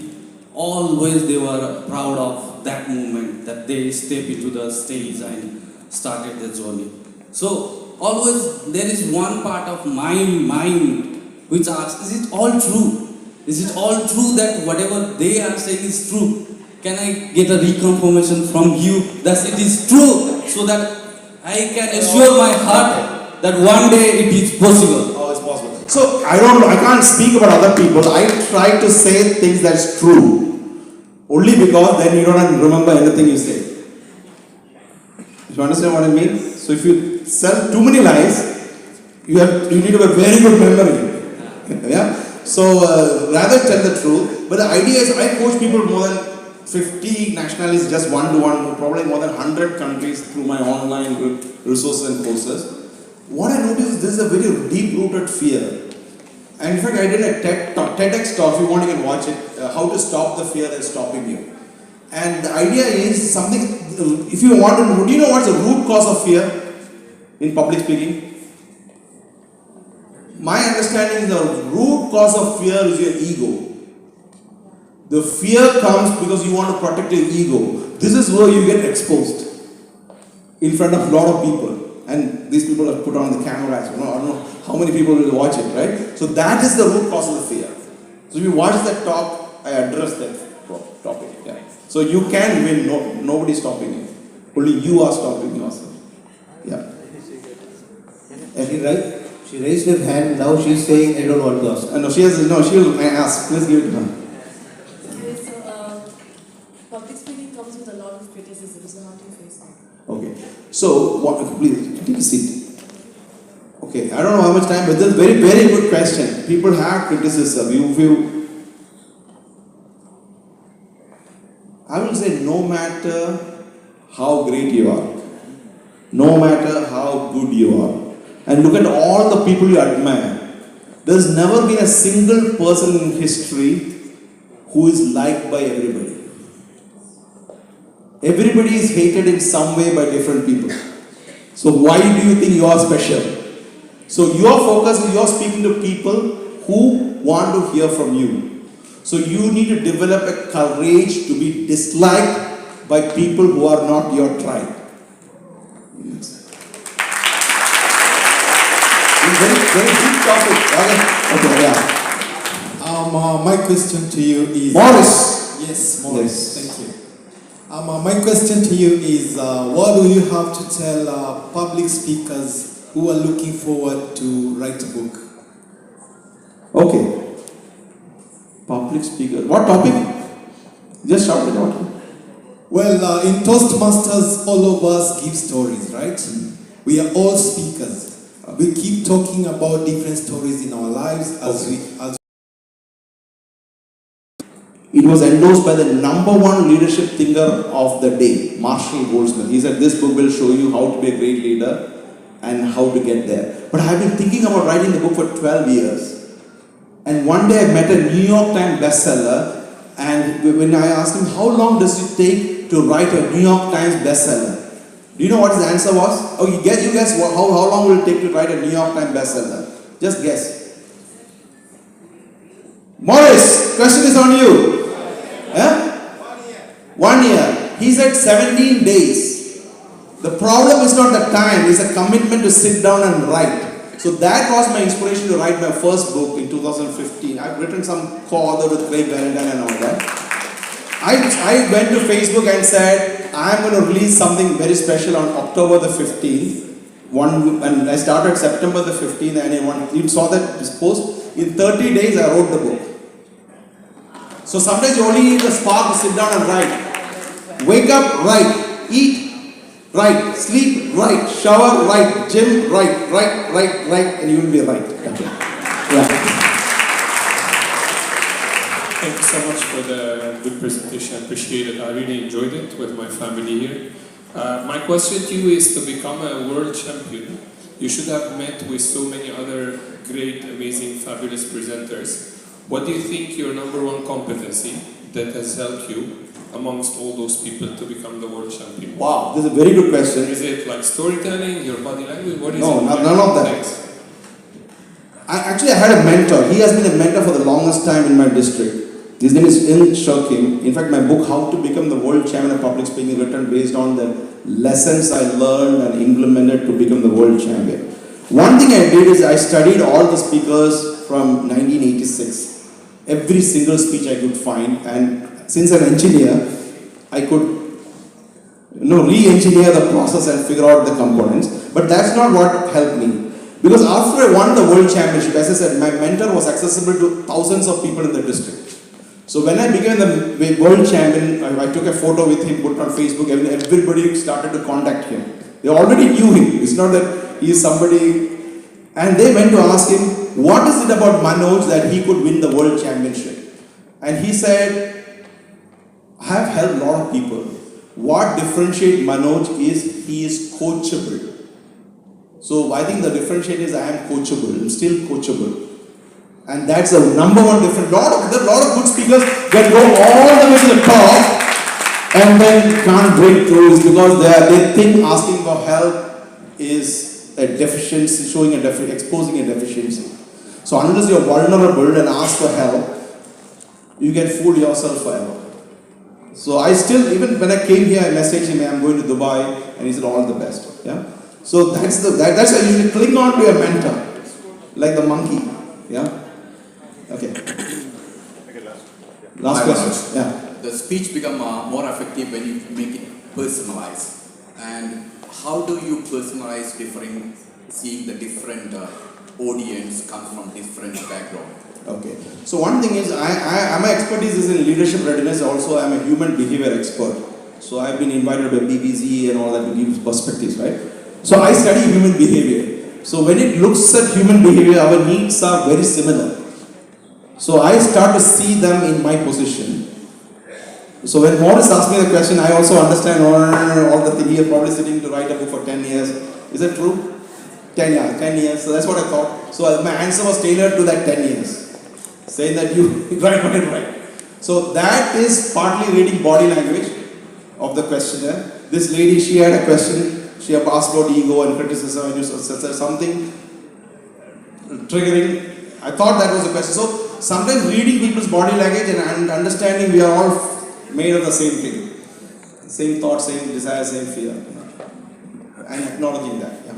always they were proud of that moment that they stepped into the stage and started their journey. So always there is one part of my mind which asks, is it all true? Is it all true that whatever they are saying is true? Can I get a reconfirmation from you that it is true so that I can assure my heart that one day it is possible? Oh, it's possible. So I can't speak about other people. I try to say things that's true. Only because then you don't remember anything you say. You understand what I mean? So if you tell too many lies, you need to have a very good memory. Yeah? So rather tell the truth. But the idea is I coach people more than 50 nationalities just one-to-one, probably more than 100 countries through my online resources and courses. What I noticed is this is a very deep-rooted fear. And in fact, I did a TEDx talk, if you want you can watch it, how to stop the fear that's stopping you. And the idea is something, if you want to, do you know what's the root cause of fear in public speaking? My understanding is the root cause of fear is your ego. The fear comes because you want to protect your ego. This is where you get exposed in front of a lot of people. And these people are put on the camera. So I don't know how many people will watch it, right? So that is the root cause of the fear. So if you watch that talk, I address that topic. Yeah. So you can win. Nobody is stopping you. Only you are stopping yourself. Yeah. She raised her hand. Now she's saying, I don't want to ask. No, she will ask. Please give it to her. Okay, so public speaking comes with a lot of criticism. So how do you face it? Okay. So, please take a seat. Okay, I don't know how much time, but this is a very, very good question. People have criticism. I will say no matter how great you are, no matter how good you are, and look at all the people you admire, there's never been a single person in history who is liked by everybody. Everybody is hated in some way by different people. So why do you think you are special? So your focus is you're speaking to people who want to hear from you. So you need to develop a courage to be disliked by people who are not your tribe. Very deep topic. Okay, yeah. My question to you is... Morris. Yes, Morris. Thank you. My question to you is, what do you have to tell public speakers who are looking forward to write a book? Okay. Public speaker. What topic? Just shout it out. Well, in Toastmasters, all of us give stories, right? We are all speakers. We keep talking about different stories in our lives as It was endorsed by the #1 leadership thinker of the day, Marshall Goldsmith. He said, this book will show you how to be a great leader and how to get there. But I have been thinking about writing the book for 12 years. And one day I met a New York Times bestseller, and when I asked him, how long does it take to write a New York Times bestseller? Do you know what his answer was? Oh, you guess how long will it take to write a New York Times bestseller? Just guess. Morris, question is on you. Yeah? 1 year. He said 17 days. The problem is not the time, it's a commitment to sit down and write. So that was my inspiration to write my first book in 2015. I've written some co-author with Craig Valentine and all that. I went to Facebook and said, I'm going to release something very special on October the 15th. And I started September the 15th, and you saw that this post. In 30 days, I wrote the book. So sometimes you only need the spark to sit down and write. Wake up, write. Eat, write. Sleep, write. Shower, write. Gym, write. And you will be right. Okay. Yeah. Thank you so much for the good presentation. I appreciate it. I really enjoyed it with my family here. My question to you is, to become a world champion, you should have met with so many other great, amazing, fabulous presenters. What do you think your number one competency that has helped you amongst all those people to become the world champion? Wow, this is a very good question. Is it like storytelling, your body language? What is No, it? none of that. I had a mentor. He has been a mentor for the longest time in my district. His name is In Shokim. In fact, my book, How to Become the World Champion of Public Speaking, is written based on the lessons I learned and implemented to become the world champion. One thing I did is I studied all the speakers from 1986. Every single speech I could find, and since I'm an engineer, I could re-engineer the process and figure out the components. But that's not what helped me. Because after I won the world championship, as I said, my mentor was accessible to thousands of people in the district. So when I became the world champion, I took a photo with him, put it on Facebook, and everybody started to contact him. They already knew him. It's not that he is somebody. And they went to ask him, what is it about Manoj that he could win the world championship? And he said, I have helped a lot of people. What differentiates Manoj is he is coachable. So I think the differentiate is I am coachable. I'm still coachable. And that's the number one difference. There are a lot of good speakers that go all the way to the top and then can't break through because they think asking for help is a deficiency, exposing a deficiency. So unless you're vulnerable and ask for help, you can fool yourself forever. So I still, even when I came here, I messaged him, I'm going to Dubai, and he said all the best. Yeah. So that's why you should cling on to your mentor, like the monkey. Yeah. Okay. Last question. Yeah. The speech become more effective when you make it personalized. And how do you personalize seeing the different audience come from different background? Okay. So one thing is, my expertise is in leadership readiness. Also, I'm a human behavior expert. So I've been invited by BBC and all that to give perspectives, right? So I study human behavior. So when it looks at human behavior, our needs are very similar. So I start to see them in my position. So when Morris asked me the question, I also understand all the thing. He is probably sitting to write a book for 10 years. Is that true? 10 years. So that's what I thought. So my answer was tailored to that 10 years. Saying that you right. So that is partly reading body language of the questionnaire. This lady, she had a question. She had asked about ego and criticism and you said something triggering. I thought that was a question. So sometimes reading people's body language and understanding we are all made of the same thing. Same thought, same desire, same fear. And acknowledging that. Yeah.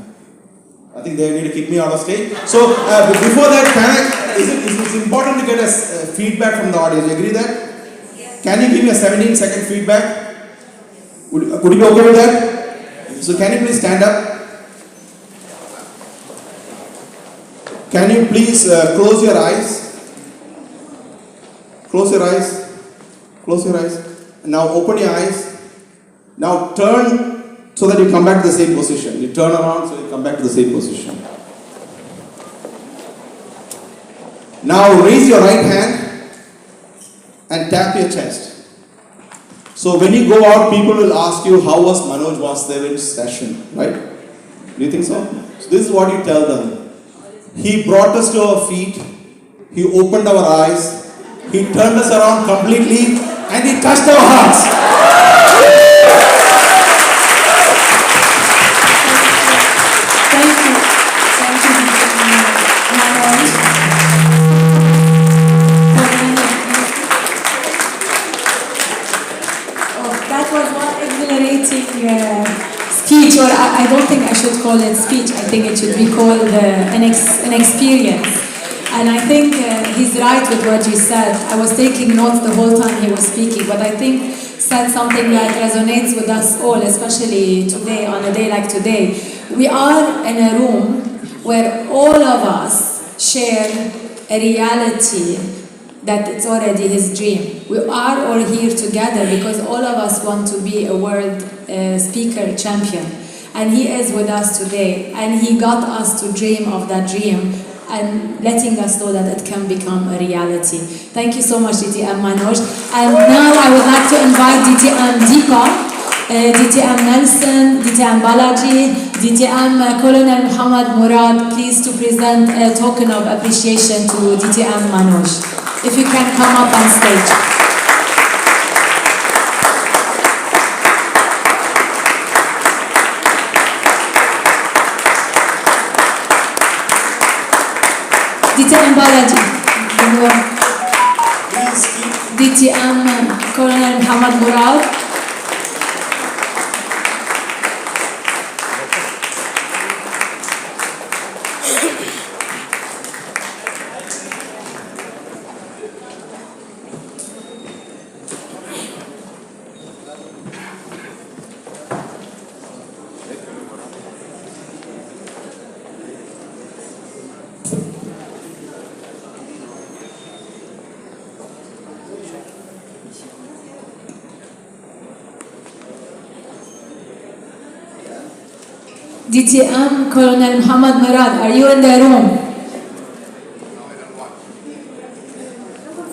I think they need to kick me out of stage. So before that, it's important to get a feedback from the audience. You agree that? Yes. Can you give me a 17-second feedback? Could you be okay with that? So can you please stand up? Can you please close your eyes? Close your eyes. Close your eyes. Now open your eyes. Now turn so that you come back to the same position. You turn around so you come back to the same position. Now raise your right hand and tap your chest. So when you go out, people will ask you, how was Manoj Vasudevan's session, right? Do you think so? So this is what you tell them. He brought us to our feet. He opened our eyes. He turned us around completely and he touched our hearts. Speech, or I don't think I should call it speech. I think it should be called an experience. And I think he's right with what he said. I was taking notes the whole time he was speaking, but I think said something that resonates with us all, especially today, on a day like today. We are in a room where all of us share a reality that it's already his dream. We are all here together because all of us want to be a world speaker champion. And he is with us today. And he got us to dream of that dream and letting us know that it can become a reality. Thank you so much, DTM Manoj. And now I would like to invite DTM Deepa, DTM Nelson, DTM Balaji, DTM Colonel Muhammad Murad, please to present a token of appreciation to DTM Manoj. If you can come up on stage. DTM Balaji, DTM Colonel Muhammad Murad. DTM Colonel Muhammad Murad, are you in the room?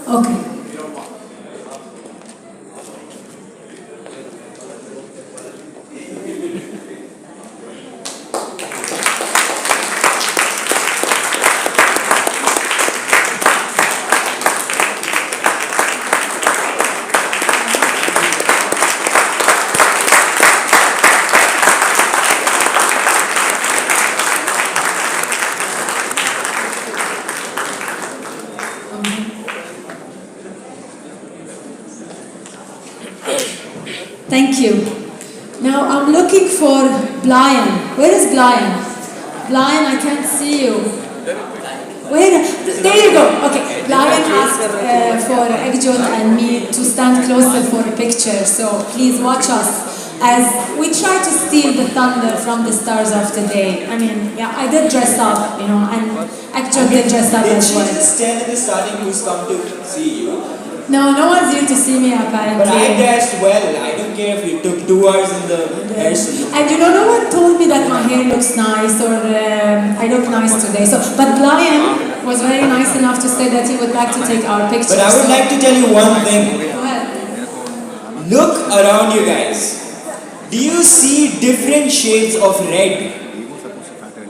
Okay. Thank you. Now I'm looking for Brian. Where is Brian? Brian, I can't see you. Where? There you go. Okay. Brian asked for Ekjot and me to stand closer for a picture. So please watch us as we try to steal the thunder from the stars of today. I mean, yeah, I did dress up, you know, and Ekjot did dress up as well. Did she just tell at the starting who's come to see you? No, no one's here to see me apparently. But I dressed well. I don't care if you took 2 hours in the hair salon. And you know, no one told me that my hair looks nice or I look nice today. So, but Brian was very nice enough to say that he would like to take our picture. But I would like to tell you one thing. Go ahead. Look around you guys. Do you see different shades of red?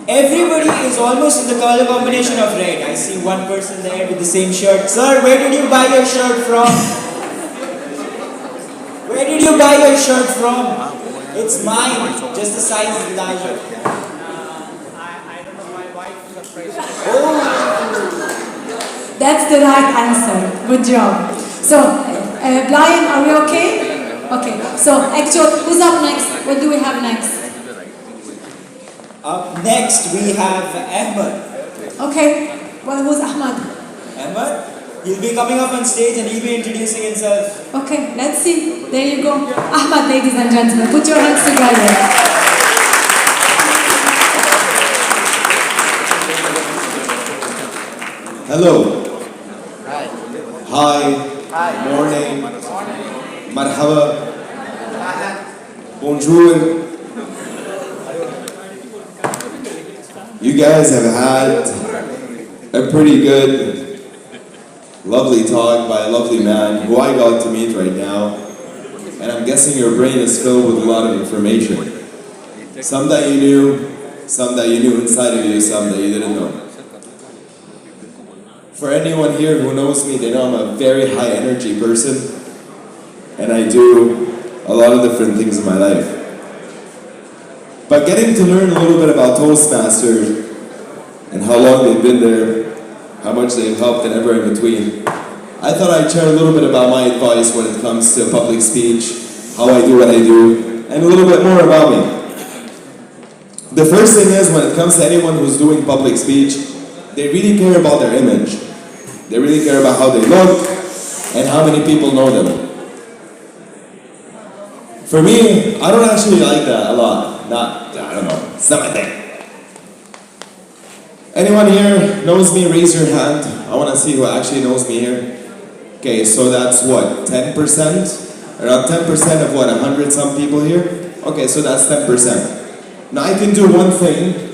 Everybody is almost in the color combination of red. I see one person there with the same shirt. Sir, where did you buy your shirt from? Where did you buy your shirt from? It's mine, just the size is larger. I don't know, my wife surprised me. Oh! That's the right answer. Good job. So, Brian, are we okay? Okay. So, Ekjot, who's up next? What do we have next? Up next we have Ahmad. Okay. Well, who's Ahmad? Ahmad? He'll be coming up on stage and he'll be introducing himself. Okay, let's see. There you go. Ahmad, ladies and gentlemen, put your hands together. Hello. Hi. Hi. Hi. Morning. Marhaba. Bonjour. You guys have had a pretty good, lovely talk by a lovely man who I got to meet right now. And I'm guessing your brain is filled with a lot of information. Some that you knew, some that you knew inside of you, some that you didn't know. For anyone here who knows me, they know I'm a very high energy person. And I do a lot of different things in my life. But getting to learn a little bit about Toastmasters and how long they've been there, how much they've helped and ever in between, I thought I'd share a little bit about my advice when it comes to public speech, how I do what I do, and a little bit more about me. The first thing is, when it comes to anyone who's doing public speech, they really care about their image. They really care about how they look and how many people know them. For me, I don't actually like that a lot. I don't know, it's not my thing. Anyone here knows me? Raise your hand. I want to see who actually knows me here. Okay, so that's what, 10%? Around 10% of what, 100 some people here? Okay, so that's 10%. Now I can do one thing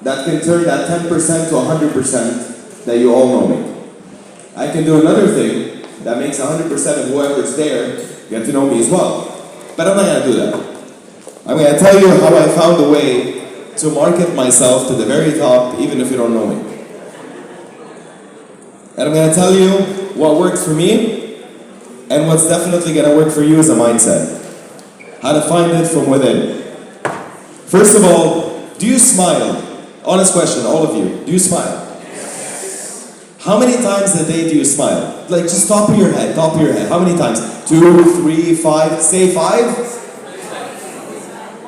that can turn that 10% to 100% that you all know me. I can do another thing that makes 100% of whoever's there get to know me as well. But I'm not going to do that. I'm going to tell you how I found a way to market myself to the very top, even if you don't know me. And I'm going to tell you what worked for me, and what's definitely going to work for you as a mindset. How to find it from within. First of all, do you smile? Honest question, all of you. Do you smile? How many times a day do you smile? Like, just top of your head, top of your head. How many times? 2, 3, 5, say 5?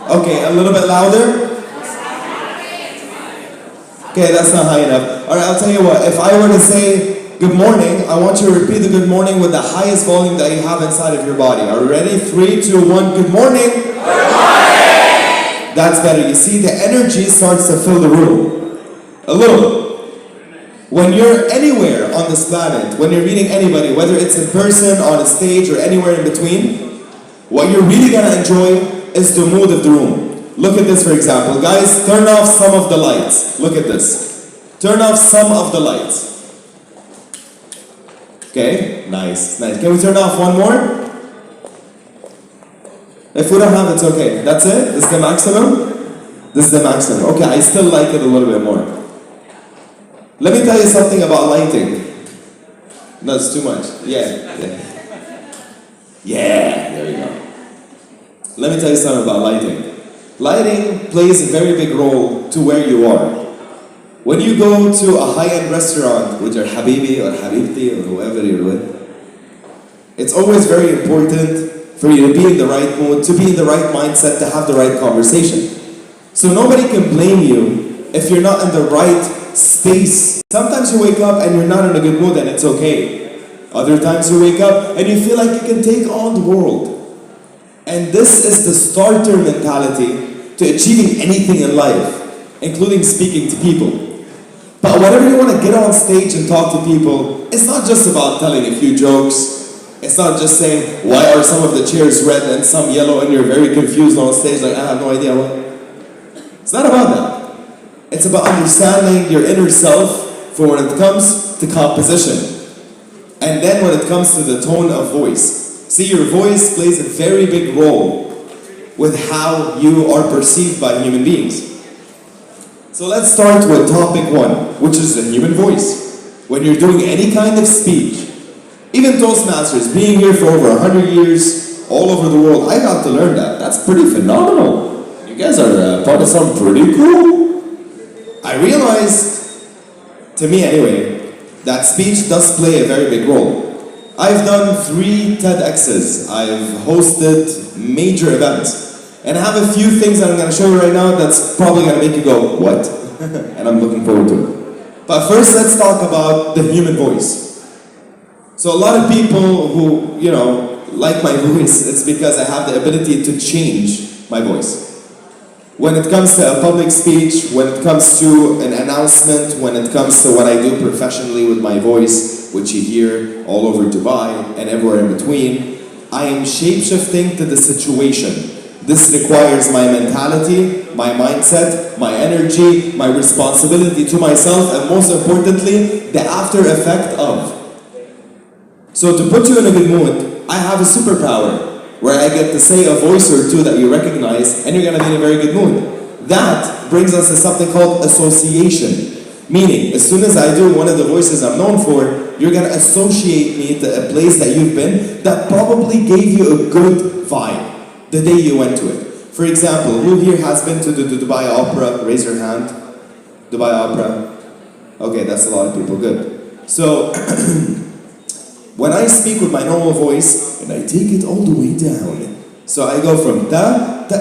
Okay, a little bit louder? Okay, that's not high enough. Alright, I'll tell you what, if I were to say good morning, I want you to repeat the good morning with the highest volume that you have inside of your body. Are you ready? 3, 2, 1, good morning! Good morning! That's better. You see, the energy starts to fill the room. A little. When you're anywhere on this planet, when you're meeting anybody, whether it's in person, on a stage, or anywhere in between, what you're really going to enjoy is the mood of the room. Look at this, for example. Guys, turn off some of the lights. Look at this. Turn off some of the lights. Okay, nice, nice. Can we turn off one more? If we don't have it, it's okay. That's it? This is the maximum? This is the maximum. Okay, I still like it a little bit more. Let me tell you something about lighting. No, it's too much. Yeah. There we go. Let me tell you something about lighting. Lighting plays a very big role to where you are. When you go to a high-end restaurant with your habibi or habibti or whoever you're with, it's always very important for you to be in the right mood, to be in the right mindset, to have the right conversation. So nobody can blame you if you're not in the right space. Sometimes you wake up and you're not in a good mood and it's okay. Other times you wake up and you feel like you can take on the world. And this is the starter mentality to achieving anything in life, including speaking to people. But whenever you want to get on stage and talk to people, it's not just about telling a few jokes. It's not just saying, why are some of the chairs red and some yellow and you're very confused on stage like, I have no idea what. It's not about that. It's about understanding your inner self for when it comes to composition. And then when it comes to the tone of voice. See, your voice plays a very big role with how you are perceived by human beings. So let's start with topic 1, which is the human voice. When you're doing any kind of speech, even Toastmasters, being here for over 100 years, all over the world, I got to learn that. That's pretty phenomenal. You guys are part of something pretty cool. I realized, to me anyway, that speech does play a very big role. I've done 3 TEDx's. I've hosted major events. And I have a few things that I'm going to show you right now that's probably going to make you go, what? And I'm looking forward to it. But first, let's talk about the human voice. So a lot of people who, like my voice, it's because I have the ability to change my voice. When it comes to a public speech, when it comes to an announcement, when it comes to what I do professionally with my voice, which you hear all over Dubai and everywhere in between, I am shape-shifting to the situation. This requires my mentality, my mindset, my energy, my responsibility to myself, and most importantly, the after effect of. So to put you in a good mood, I have a superpower where I get to say a voice or two that you recognize and you're going to be in a very good mood. That brings us to something called association. Meaning, as soon as I do one of the voices I'm known for, you're going to associate me to a place that you've been that probably gave you a good vibe the day you went to it. For example, who here has been to the Dubai Opera? Raise your hand. Dubai Opera. Okay, that's a lot of people. Good. So, when I speak with my normal voice, and I take it all the way down. So I go from da, to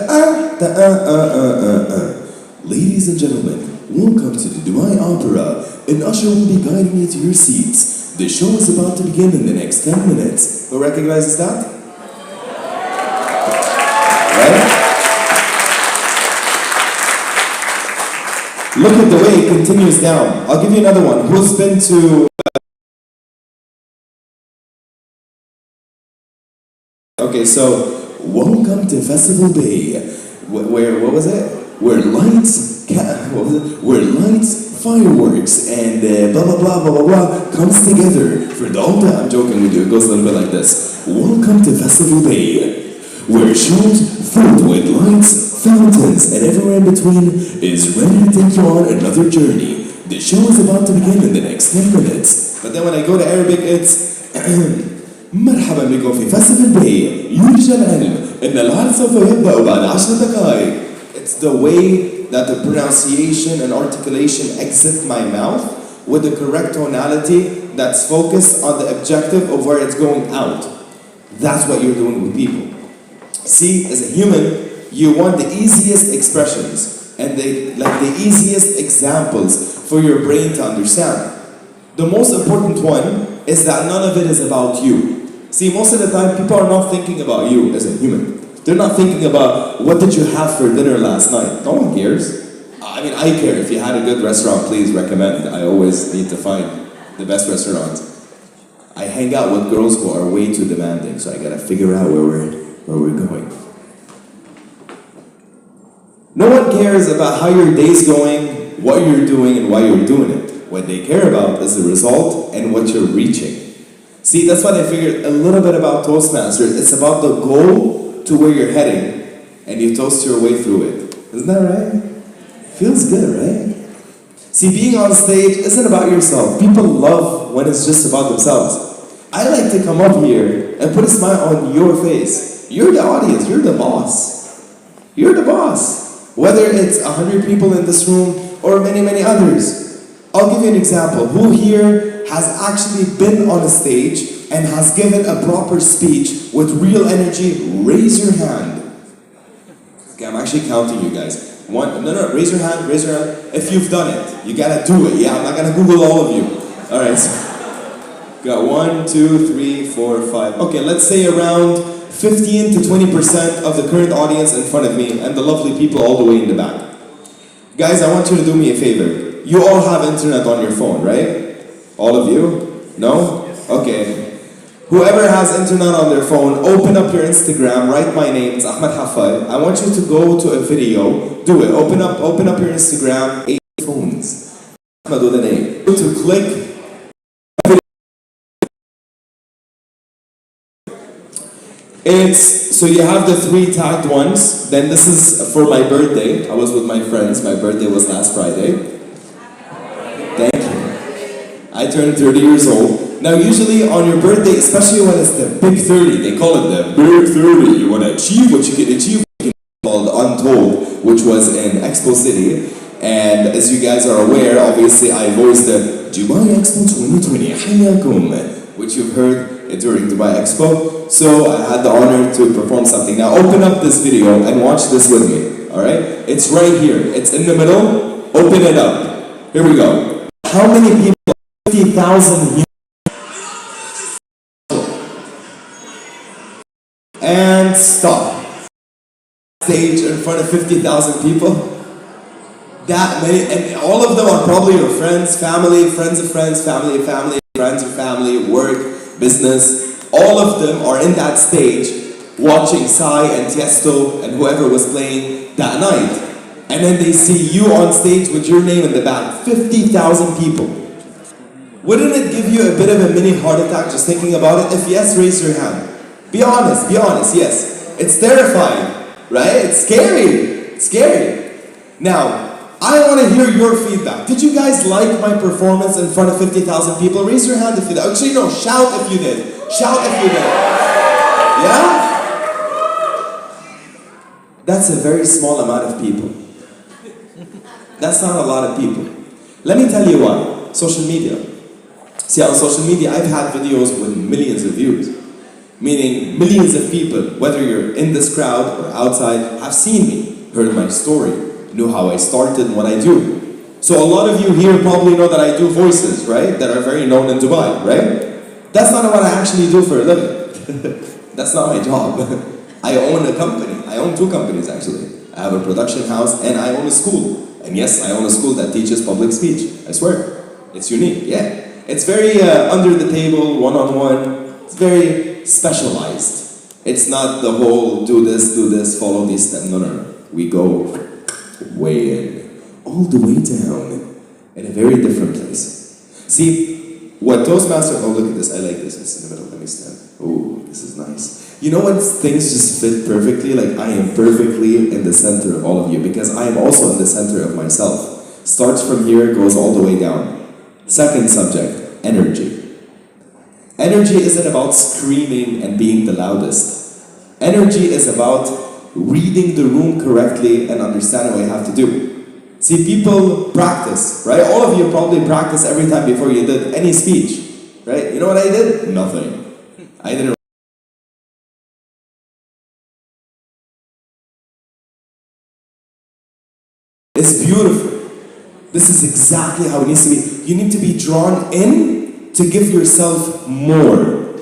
Ladies and gentlemen, welcome to the Dubai Opera. An usher will be guiding you to your seats. The show is about to begin in the next 10 minutes. Who recognizes that? Right? Look at the way it continues down. I'll give you another one. Who's been to... Okay, so, welcome to Festival Bay. Where, what was it? Where lights, fireworks, and blah blah blah blah blah blah comes together for the whole time. I'm joking with you, it goes a little bit like this. Welcome to Festival Bay, where shows filled with lights, fountains, and everywhere in between is ready to take you on another journey. The show is about to begin in the next 10 minutes. But then when I go to Arabic, it's مرحبا بكم في فestival Bay. يرجى العلم إن العرض سوف يبدأ بعد 10 دقائق. It's the way that the pronunciation and articulation exit my mouth with the correct tonality that's focused on the objective of where it's going out. That's what you're doing with people. See, as a human, you want the easiest expressions and the easiest examples for your brain to understand. The most important one is that none of it is about you. See, most of the time, people are not thinking about you as a human. They're not thinking about, what did you have for dinner last night? No one cares. I mean, I care. If you had a good restaurant, please recommend. I always need to find the best restaurants. I hang out with girls who are way too demanding, so I gotta figure out where we're going. No one cares about how your day's going, what you're doing, and why you're doing it. What they care about is the result and what you're reaching. See, that's what I figured a little bit about Toastmasters. It's about the goal to where you're heading, and you toast your way through it. Isn't that right? Feels good, right? See, being on stage isn't about yourself. People love when it's just about themselves. I like to come up here and put a smile on your face. You're the audience, you're the boss. You're the boss. Whether it's 100 people in this room or many, many others. I'll give you an example. Who here has actually been on a stage and has given a proper speech with real energy? Raise your hand. Okay, I'm actually counting you guys. No, raise your hand, if you've done it. You gotta do it. Yeah, I'm not gonna Google all of you. All right, so got 1, 2, 3, 4, 5. Okay, let's say around 15 to 20% of the current audience in front of me and the lovely people all the way in the back. Guys, I want you to do me a favor. You all have internet on your phone, right? All of you? No? Okay. Whoever has internet on their phone, open up your Instagram, write my name, it's Ahmad Haffar. I want you to go to a video, do it. Open up your Instagram, 8 phones. Ahmad with a name. To click. So you have the 3 tagged ones. Then this is for my birthday. I was with my friends. My birthday was last Friday. Thank you. I turned 30 years old. Now usually on your birthday, especially when it's the big 30, they call it the big 30. You want to achieve what you can achieve. Called Untold, which was in Expo City. And as you guys are aware, obviously I voiced the Dubai Expo 2020, Hayakum, which you've heard during Dubai Expo. So I had the honor to perform something. Now open up this video and watch this with me, alright? It's right here. It's in the middle. Open it up. Here we go. How many people? 50,000 and stop. Stage in front of 50,000 people. That many, and all of them are probably your friends, family, friends of friends, family of family, friends of family, work, business. All of them are in that stage watching Sai and Tiesto and whoever was playing that night. And then they see you on stage with your name in the back. 50,000 people. Wouldn't it give you a bit of a mini heart attack just thinking about it? If yes, raise your hand. Be honest, yes. It's terrifying, right? It's scary. Now, I want to hear your feedback. Did you guys like my performance in front of 50,000 people? Raise your hand if you did. Actually, no, shout if you did. Shout if you did. Yeah? That's a very small amount of people. That's not a lot of people. Let me tell you why. Social media. See, on social media, I've had videos with millions of views. Meaning millions of people, whether you're in this crowd or outside, have seen me, heard my story, knew how I started and what I do. So a lot of you here probably know that I do voices, right? That are very known in Dubai, right? That's not what I actually do for a living. That's not my job. I own a company. I own 2 companies actually. I have a production house and I own a school. And yes, I own a school that teaches public speech. I swear. It's unique, yeah. It's very under the table, one-on-one. It's very specialized. It's not the whole do this, follow these steps. No, no, no. We go way in, all the way down, in a very different place. See, what Toastmasters, oh look at this, I like this, it's in the middle, let me stand. Oh, this is nice. You know when things just fit perfectly? Like I am perfectly in the center of all of you because I am also in the center of myself. Starts from here, goes all the way down. Second subject, energy. Energy isn't about screaming and being the loudest. Energy is about reading the room correctly and understanding what you have to do. See, people practice, right? All of you probably practice every time before you did any speech, right? You know what I did? Nothing. I didn't. It's beautiful. This is exactly how it needs to be. You need to be drawn in to give yourself more.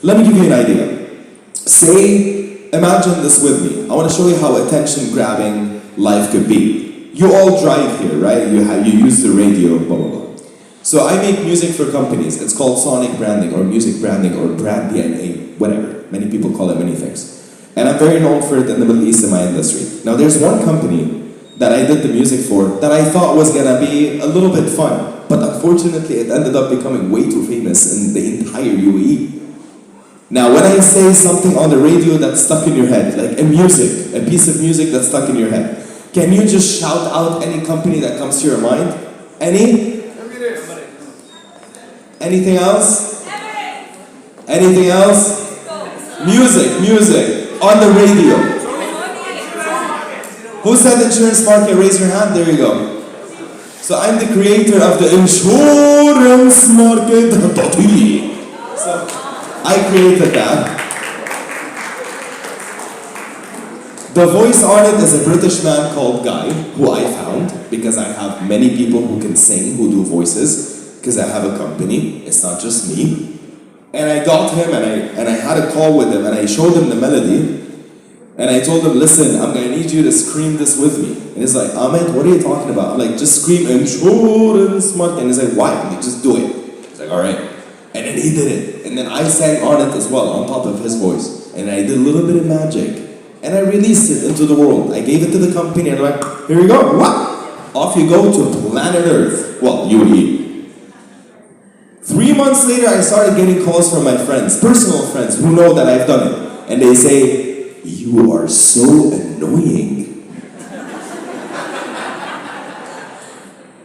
Let me give you an idea. Say, imagine this with me. I want to show you how attention-grabbing life could be. You all drive here, right? You use the radio, blah, blah, blah. So I make music for companies. It's called sonic branding or music branding or brand DNA, whatever. Many people call it many things. And I'm very known for it in the Middle East in my industry. Now there's one company that I did the music for that I thought was gonna be a little bit fun. But unfortunately it ended up becoming way too famous in the entire UAE. Now when I say something on the radio that's stuck in your head, like a piece of music that's stuck in your head, can you just shout out any company that comes to your mind? Any? Anything else? Anything else? Music, on the radio. Who said insurance market? Raise your hand, there you go. So I'm the creator of the insurance market. So I created that. The voice on it is a British man called Guy, who I found because I have many people who can sing, who do voices, because I have a company, it's not just me. And I got him and I had a call with him and I showed him the melody and I told him, listen, I'm gonna need you to scream this with me. And he's like, Ahmed, what are you talking about? I'm like, just scream insurance market. And he's like, why? I'm like, just do it. He's like, all right. And then he did it. And then I sang on it as well, on top of his voice. And I did a little bit of magic. And I released it into the world. I gave it to the company and I'm like, here you go, what? Off you go to planet Earth. Well, UAE. 3 months later, I started getting calls from my friends, personal friends, who know that I've done it. And they say, you are so annoying.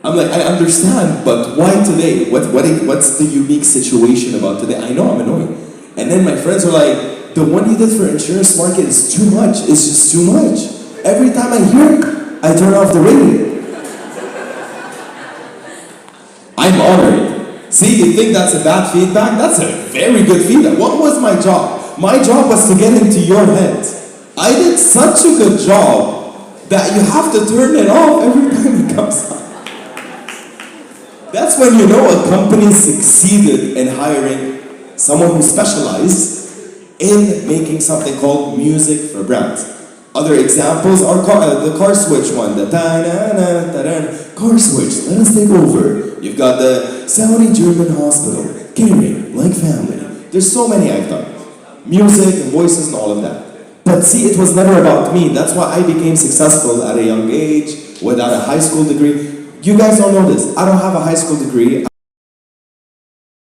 I'm like, I understand, but why today? What's the unique situation about today? I know I'm annoying. And then my friends were like, the one you did for insurance market is too much. It's just too much. Every time I hear it, I turn off the radio. I'm honored. See, you think that's a bad feedback? That's a very good feedback. What was my job? My job was to get into your heads. I did such a good job that you have to turn it off every time it comes on. That's when you know a company succeeded in hiring someone who specialized in making something called music for brands. Other examples are the car switch one, the car switch, let us take over. You've got the Saudi German hospital, caring like family. There's so many I've done. Music and voices and all of that. But see, it was never about me. That's why I became successful at a young age, without a high school degree. You guys don't know this. I don't have a high school degree.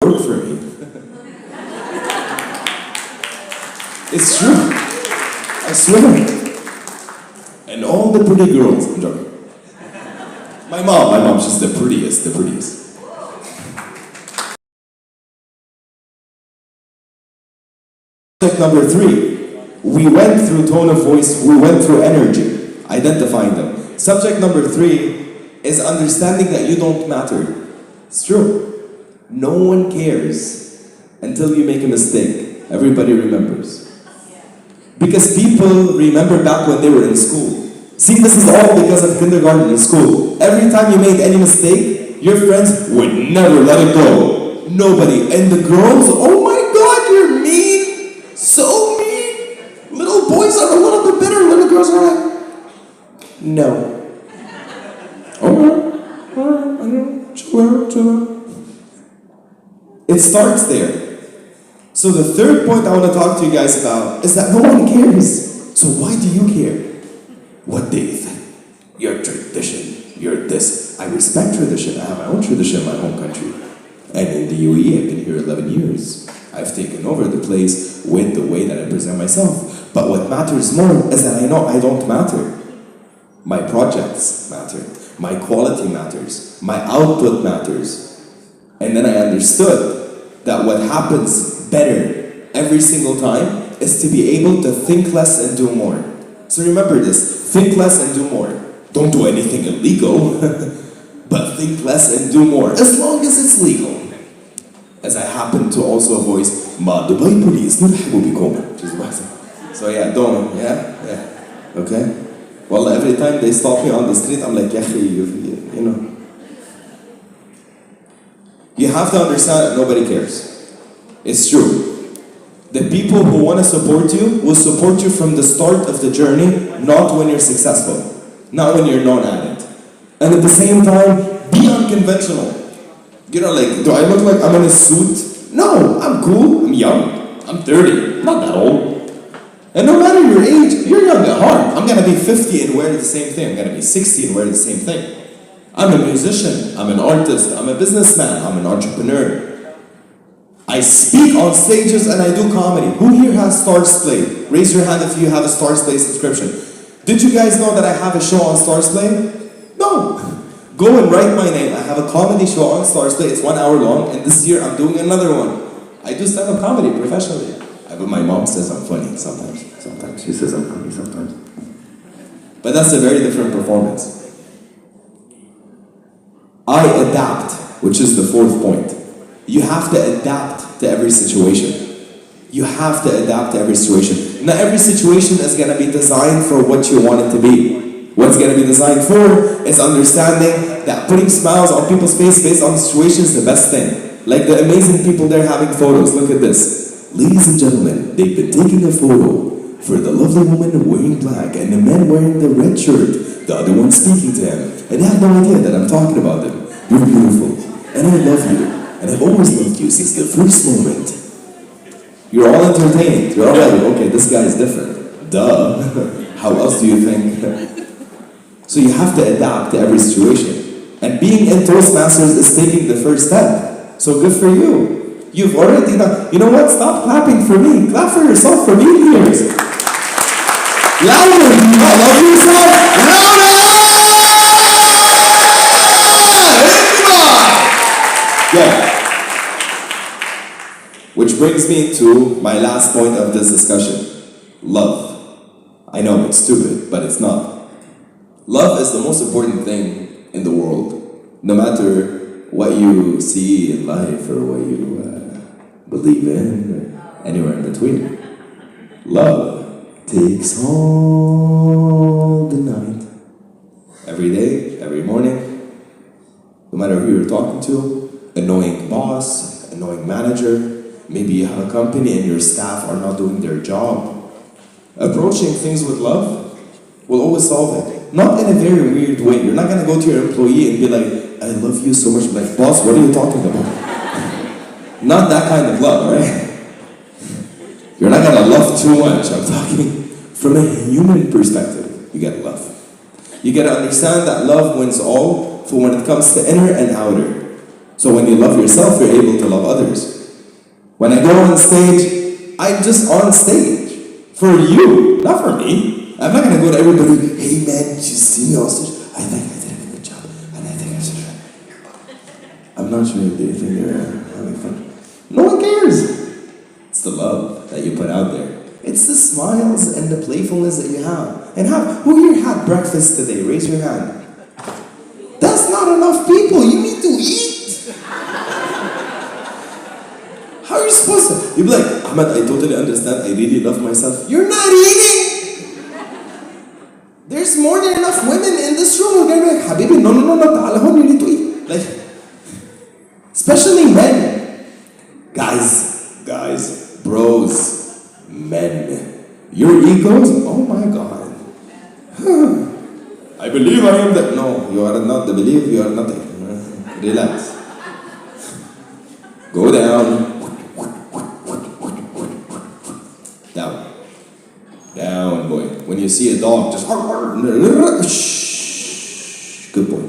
Work for me. It's true. I swear. And all the pretty girls, I'm joking. My mom, she's the prettiest. Subject number 3. We went through tone of voice, we went through energy, identifying them. Subject number 3 is understanding that you don't matter. It's true. No one cares until you make a mistake. Everybody remembers. Because people remember back when they were in school. See, this is all because of kindergarten and school. every time you made any mistake, your friends would never let it go. Nobody. And the girls, oh my God, you're mean. So mean. Little boys are a little bit better. Little girls are like, no. Alright, I know. Chill out. It starts there. So the third point I want to talk to you guys about is that no one cares. So why do you care? What do you think? Your tradition, you're this. I respect tradition. I have my own tradition in my home country. And in the UAE, I've been here 11 years. I've taken over the place with the way that I present myself. But what matters more is that I know I don't matter. My projects matter. My quality matters. My output matters. And then I understood that what happens better every single time is to be able to think less and do more. So remember this, think less and do more. Don't do anything illegal, but think less and do more, as long as it's legal. As I happen to also voice, Ma Dubai police, نرحبوا بكم. So yeah, don't, yeah, okay? Well, every time they stop me on the street, I'm like, you know. You have to understand that nobody cares. It's true. The people who want to support you will support you from the start of the journey, not when you're successful, not when you're known at it. And at the same time, be unconventional. You know, like, do I look like I'm in a suit? No, I'm cool, I'm young, I'm 30, not that old. And no matter your age, you're young at heart. I'm gonna be 50 and wear the same thing. I'm gonna be 60 and wear the same thing. I'm a musician, I'm an artist, I'm a businessman, I'm an entrepreneur. I speak on stages and I do comedy. Who here has Stars Play? Raise your hand if you have a Stars Play subscription. Did you guys know that I have a show on Stars Play? No. Go and write my name. I have a comedy show on Stars Play. It's 1 hour long, and this year I'm doing another one. I do stand-up comedy professionally. But my mom says I'm funny sometimes. Sometimes she says I'm funny sometimes. But that's a very different performance. I adapt, which is the fourth point. You have to adapt to every situation. You have to adapt to every situation. Not every situation is going to be designed for what you want it to be. What's going to be designed for is understanding that putting smiles on people's face based on the situation is the best thing. Like the amazing people there having photos. Look at this. Ladies and gentlemen, they've been taking a photo for the lovely woman wearing black and the man wearing the red shirt, the other one speaking to him. And they have no idea that I'm talking about them. You're beautiful, and I love you, and I've always loved you since the first moment. You're all entertained. You're all like, okay, this guy is different. Duh. How else do you think? So you have to adapt to every situation. And being in Toastmasters is taking the first step. So good for you. You've already done. You know what? Stop clapping for me. Clap for yourself for being here. Louder! I love yourself. Louder! Yeah. Which brings me to my last point of this discussion. Love. I know it's stupid, but it's not. Love is the most important thing in the world. No matter what you see in life or what you believe in, or anywhere in between. Love takes all the night. Every day, every morning, no matter who you're talking to, annoying boss, annoying manager, maybe you have a company and your staff are not doing their job. Approaching things with love will always solve it. Not in a very weird way. You're not gonna go to your employee and be like, I love you so much. Like, boss, what are you talking about? Not that kind of love, right? You're not gonna love too much. I'm talking from a human perspective. You gotta love. You gotta understand that love wins all for when it comes to inner and outer. So when you love yourself, you're able to love others. When I go on stage, I'm just on stage. For you, not for me. I'm not gonna go to everybody, hey man, did you see me on stage? I think I did a good job, and I think I should. I'm not sure if they think they're having fun. No one cares. It's the love that you put out there. It's the smiles and the playfulness that you have. And who here had breakfast today? Raise your hand. That's not enough people. You need to eat. How are you supposed to? You'd be like, Ahmad, I totally understand. I really love myself. You're not eating. There's more than enough women in this room who again, like, Habibi, no, ta'ala you need to eat. Like, especially men. Guys, bros, men, your egos, oh my God. I believe I am the, no, you are not the belief, you are nothing. Relax. Go down. Down, boy. When you see a dog, just shh. Good boy.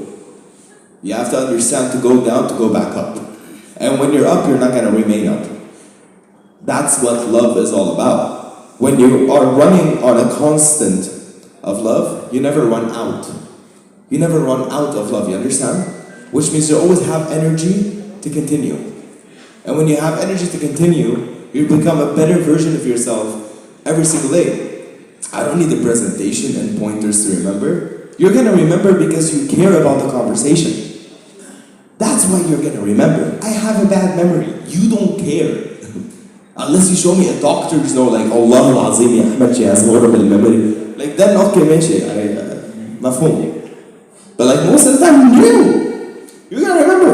You have to understand to go down, to go back up. And when you're up, you're not going to remain up. That's what love is all about. When you are running on a constant of love, you never run out. You never run out of love, you understand? Which means you always have energy to continue. And when you have energy to continue, you become a better version of yourself every single day. I don't need the presentation and pointers to remember. You're going to remember because you care about the conversation. That's why you're going to remember. I have a bad memory. You don't care. Unless you show me a doctor's note like, Allah al-Azim, ya Ahmad, she has horrible memory. Like, then okay, meshi, mafhum. But like most of the time, you're going to remember.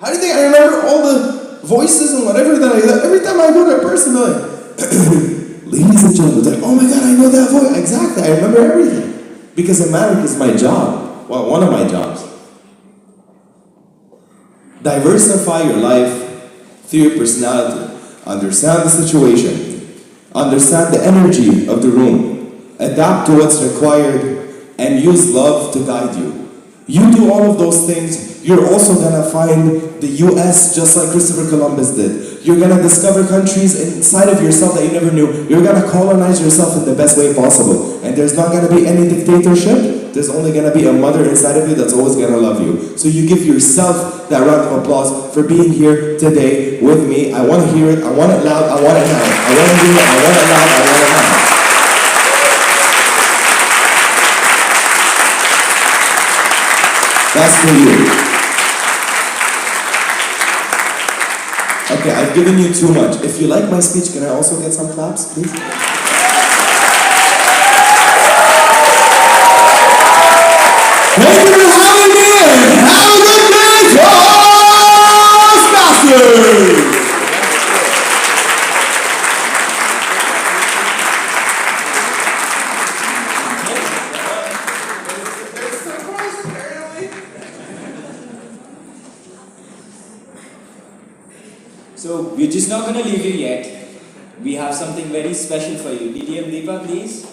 How do you think I remember all the voices and whatever that every time I go to a person, they're like, ladies and gentlemen, like, oh my God, I know that voice. Exactly, I remember everything. Because America is my job. Well, one of my jobs. Diversify your life through your personality. Understand the situation. Understand the energy of the room. Adapt to what's required and use love to guide you. You do all of those things, you're also gonna find the US just like Christopher Columbus did. You're gonna discover countries inside of yourself that you never knew. You're gonna colonize yourself in the best way possible. And there's not gonna be any dictatorship. There's only gonna be a mother inside of you that's always gonna love you. So you give yourself that round of applause for being here today with me. I wanna hear it, I want it loud, I want it now. I wanna hear it, I want it loud, I want it now. That's for you. Okay, I've given you too much. If you like my speech, can I also get some claps, please? Thank you for having me. Have a good day, Toastmasters! So we're just not going to leave you yet. We have something very special for you. DDM Deepa, please.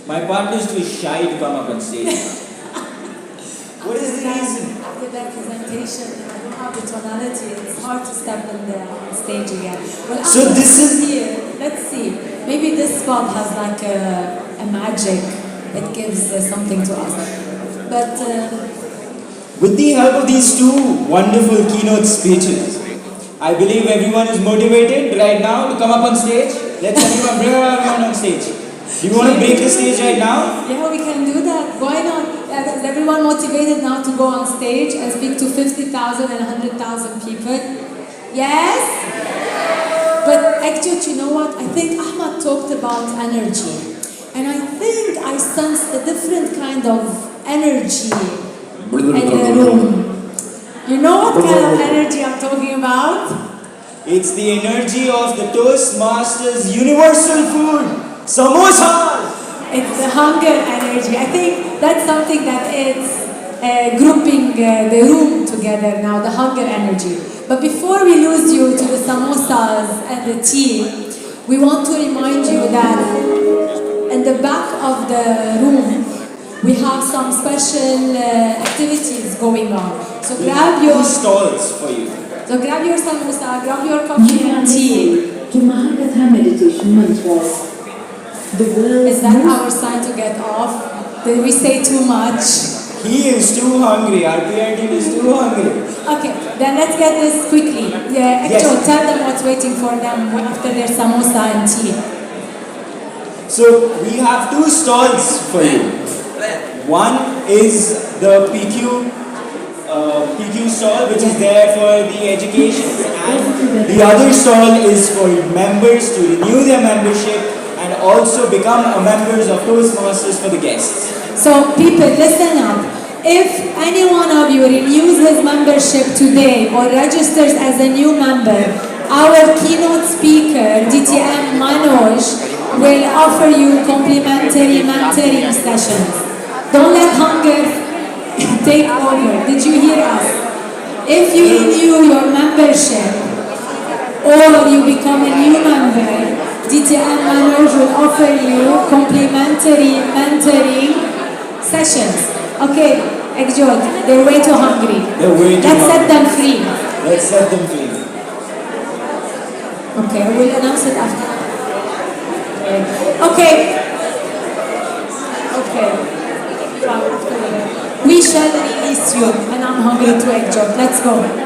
My partner is too shy to come up on stage. What is the reason? After that presentation, I don't have the tonality. It's hard to step on stage again. Well, So this is here. Let's see. Maybe this spot has like a magic that gives something to us. But with the help of these two wonderful keynote speeches, I believe everyone is motivated right now to come up on stage. Let's bring everyone on stage. Do you want to break the stage right now? yeah, we can do that. Why not? Is everyone motivated now to go on stage and speak to 50,000 and 100,000 people? Yes? But actually, you know what? I think Ahmad talked about energy. And I think I sensed a different kind of energy in the room. You know what kind of energy I'm talking about? It's the energy of the Toastmasters universal food. Samosas! It's the hunger energy. I think that's something that is grouping the room together now, the hunger energy. But before we lose you to the samosas and the tea, we want to remind you that in the back of the room, we have some special activities going on. So grab your stalls for you. So grab your samosa, grab your coffee and tea. meditation mantras. Is that our sign to get off? Did we say too much? He is too hungry. Our PR team is too hungry. Okay, then let's get this quickly. Yeah, actually, tell them what's waiting for them after their samosa and tea. So we have two stalls for you. One is the PQ stall, which is there for the education, and the other stall is for members to renew their membership and also become members of Toastmasters for the guests. So people, listen up. If any one of you renews his membership today or registers as a new member, our keynote speaker, DTM Manoj, will offer you complimentary mentoring sessions. Don't let hunger take over. Did you hear us? If you renew your membership or you become a new member, DTM Manoj will offer you complimentary mentoring sessions. Okay, Ekjot, they're way too hungry. Let's set them free. Let's set them free. Okay, we'll announce it after. Okay. We shall release you, and I'm hungry to Ekjot. Let's go.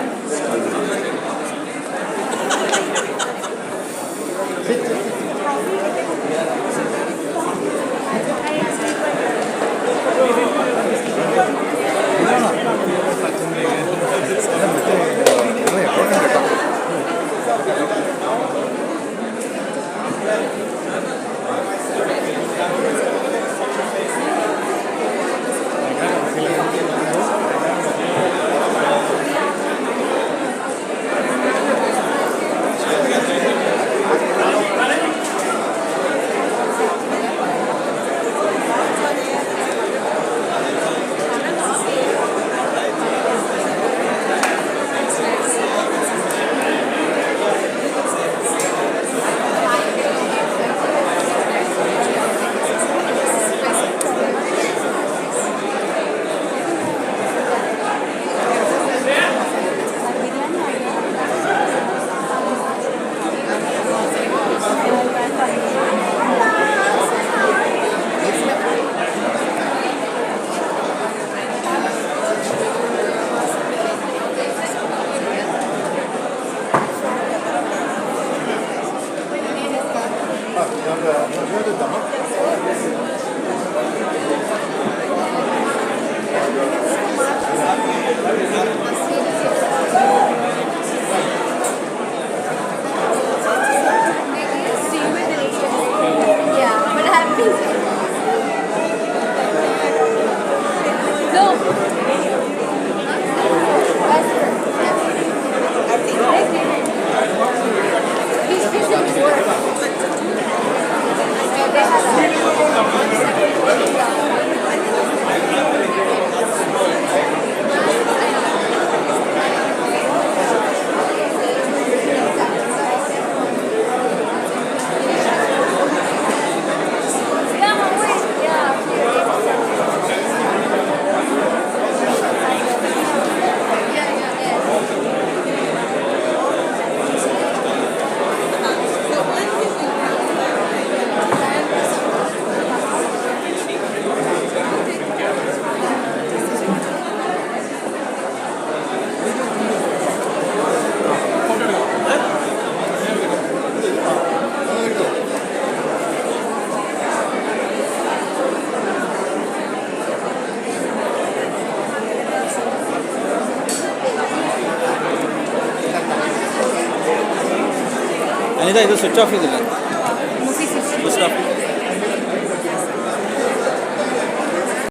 Anita ಇದು switch off ಇದಿಲ್ಲ switch off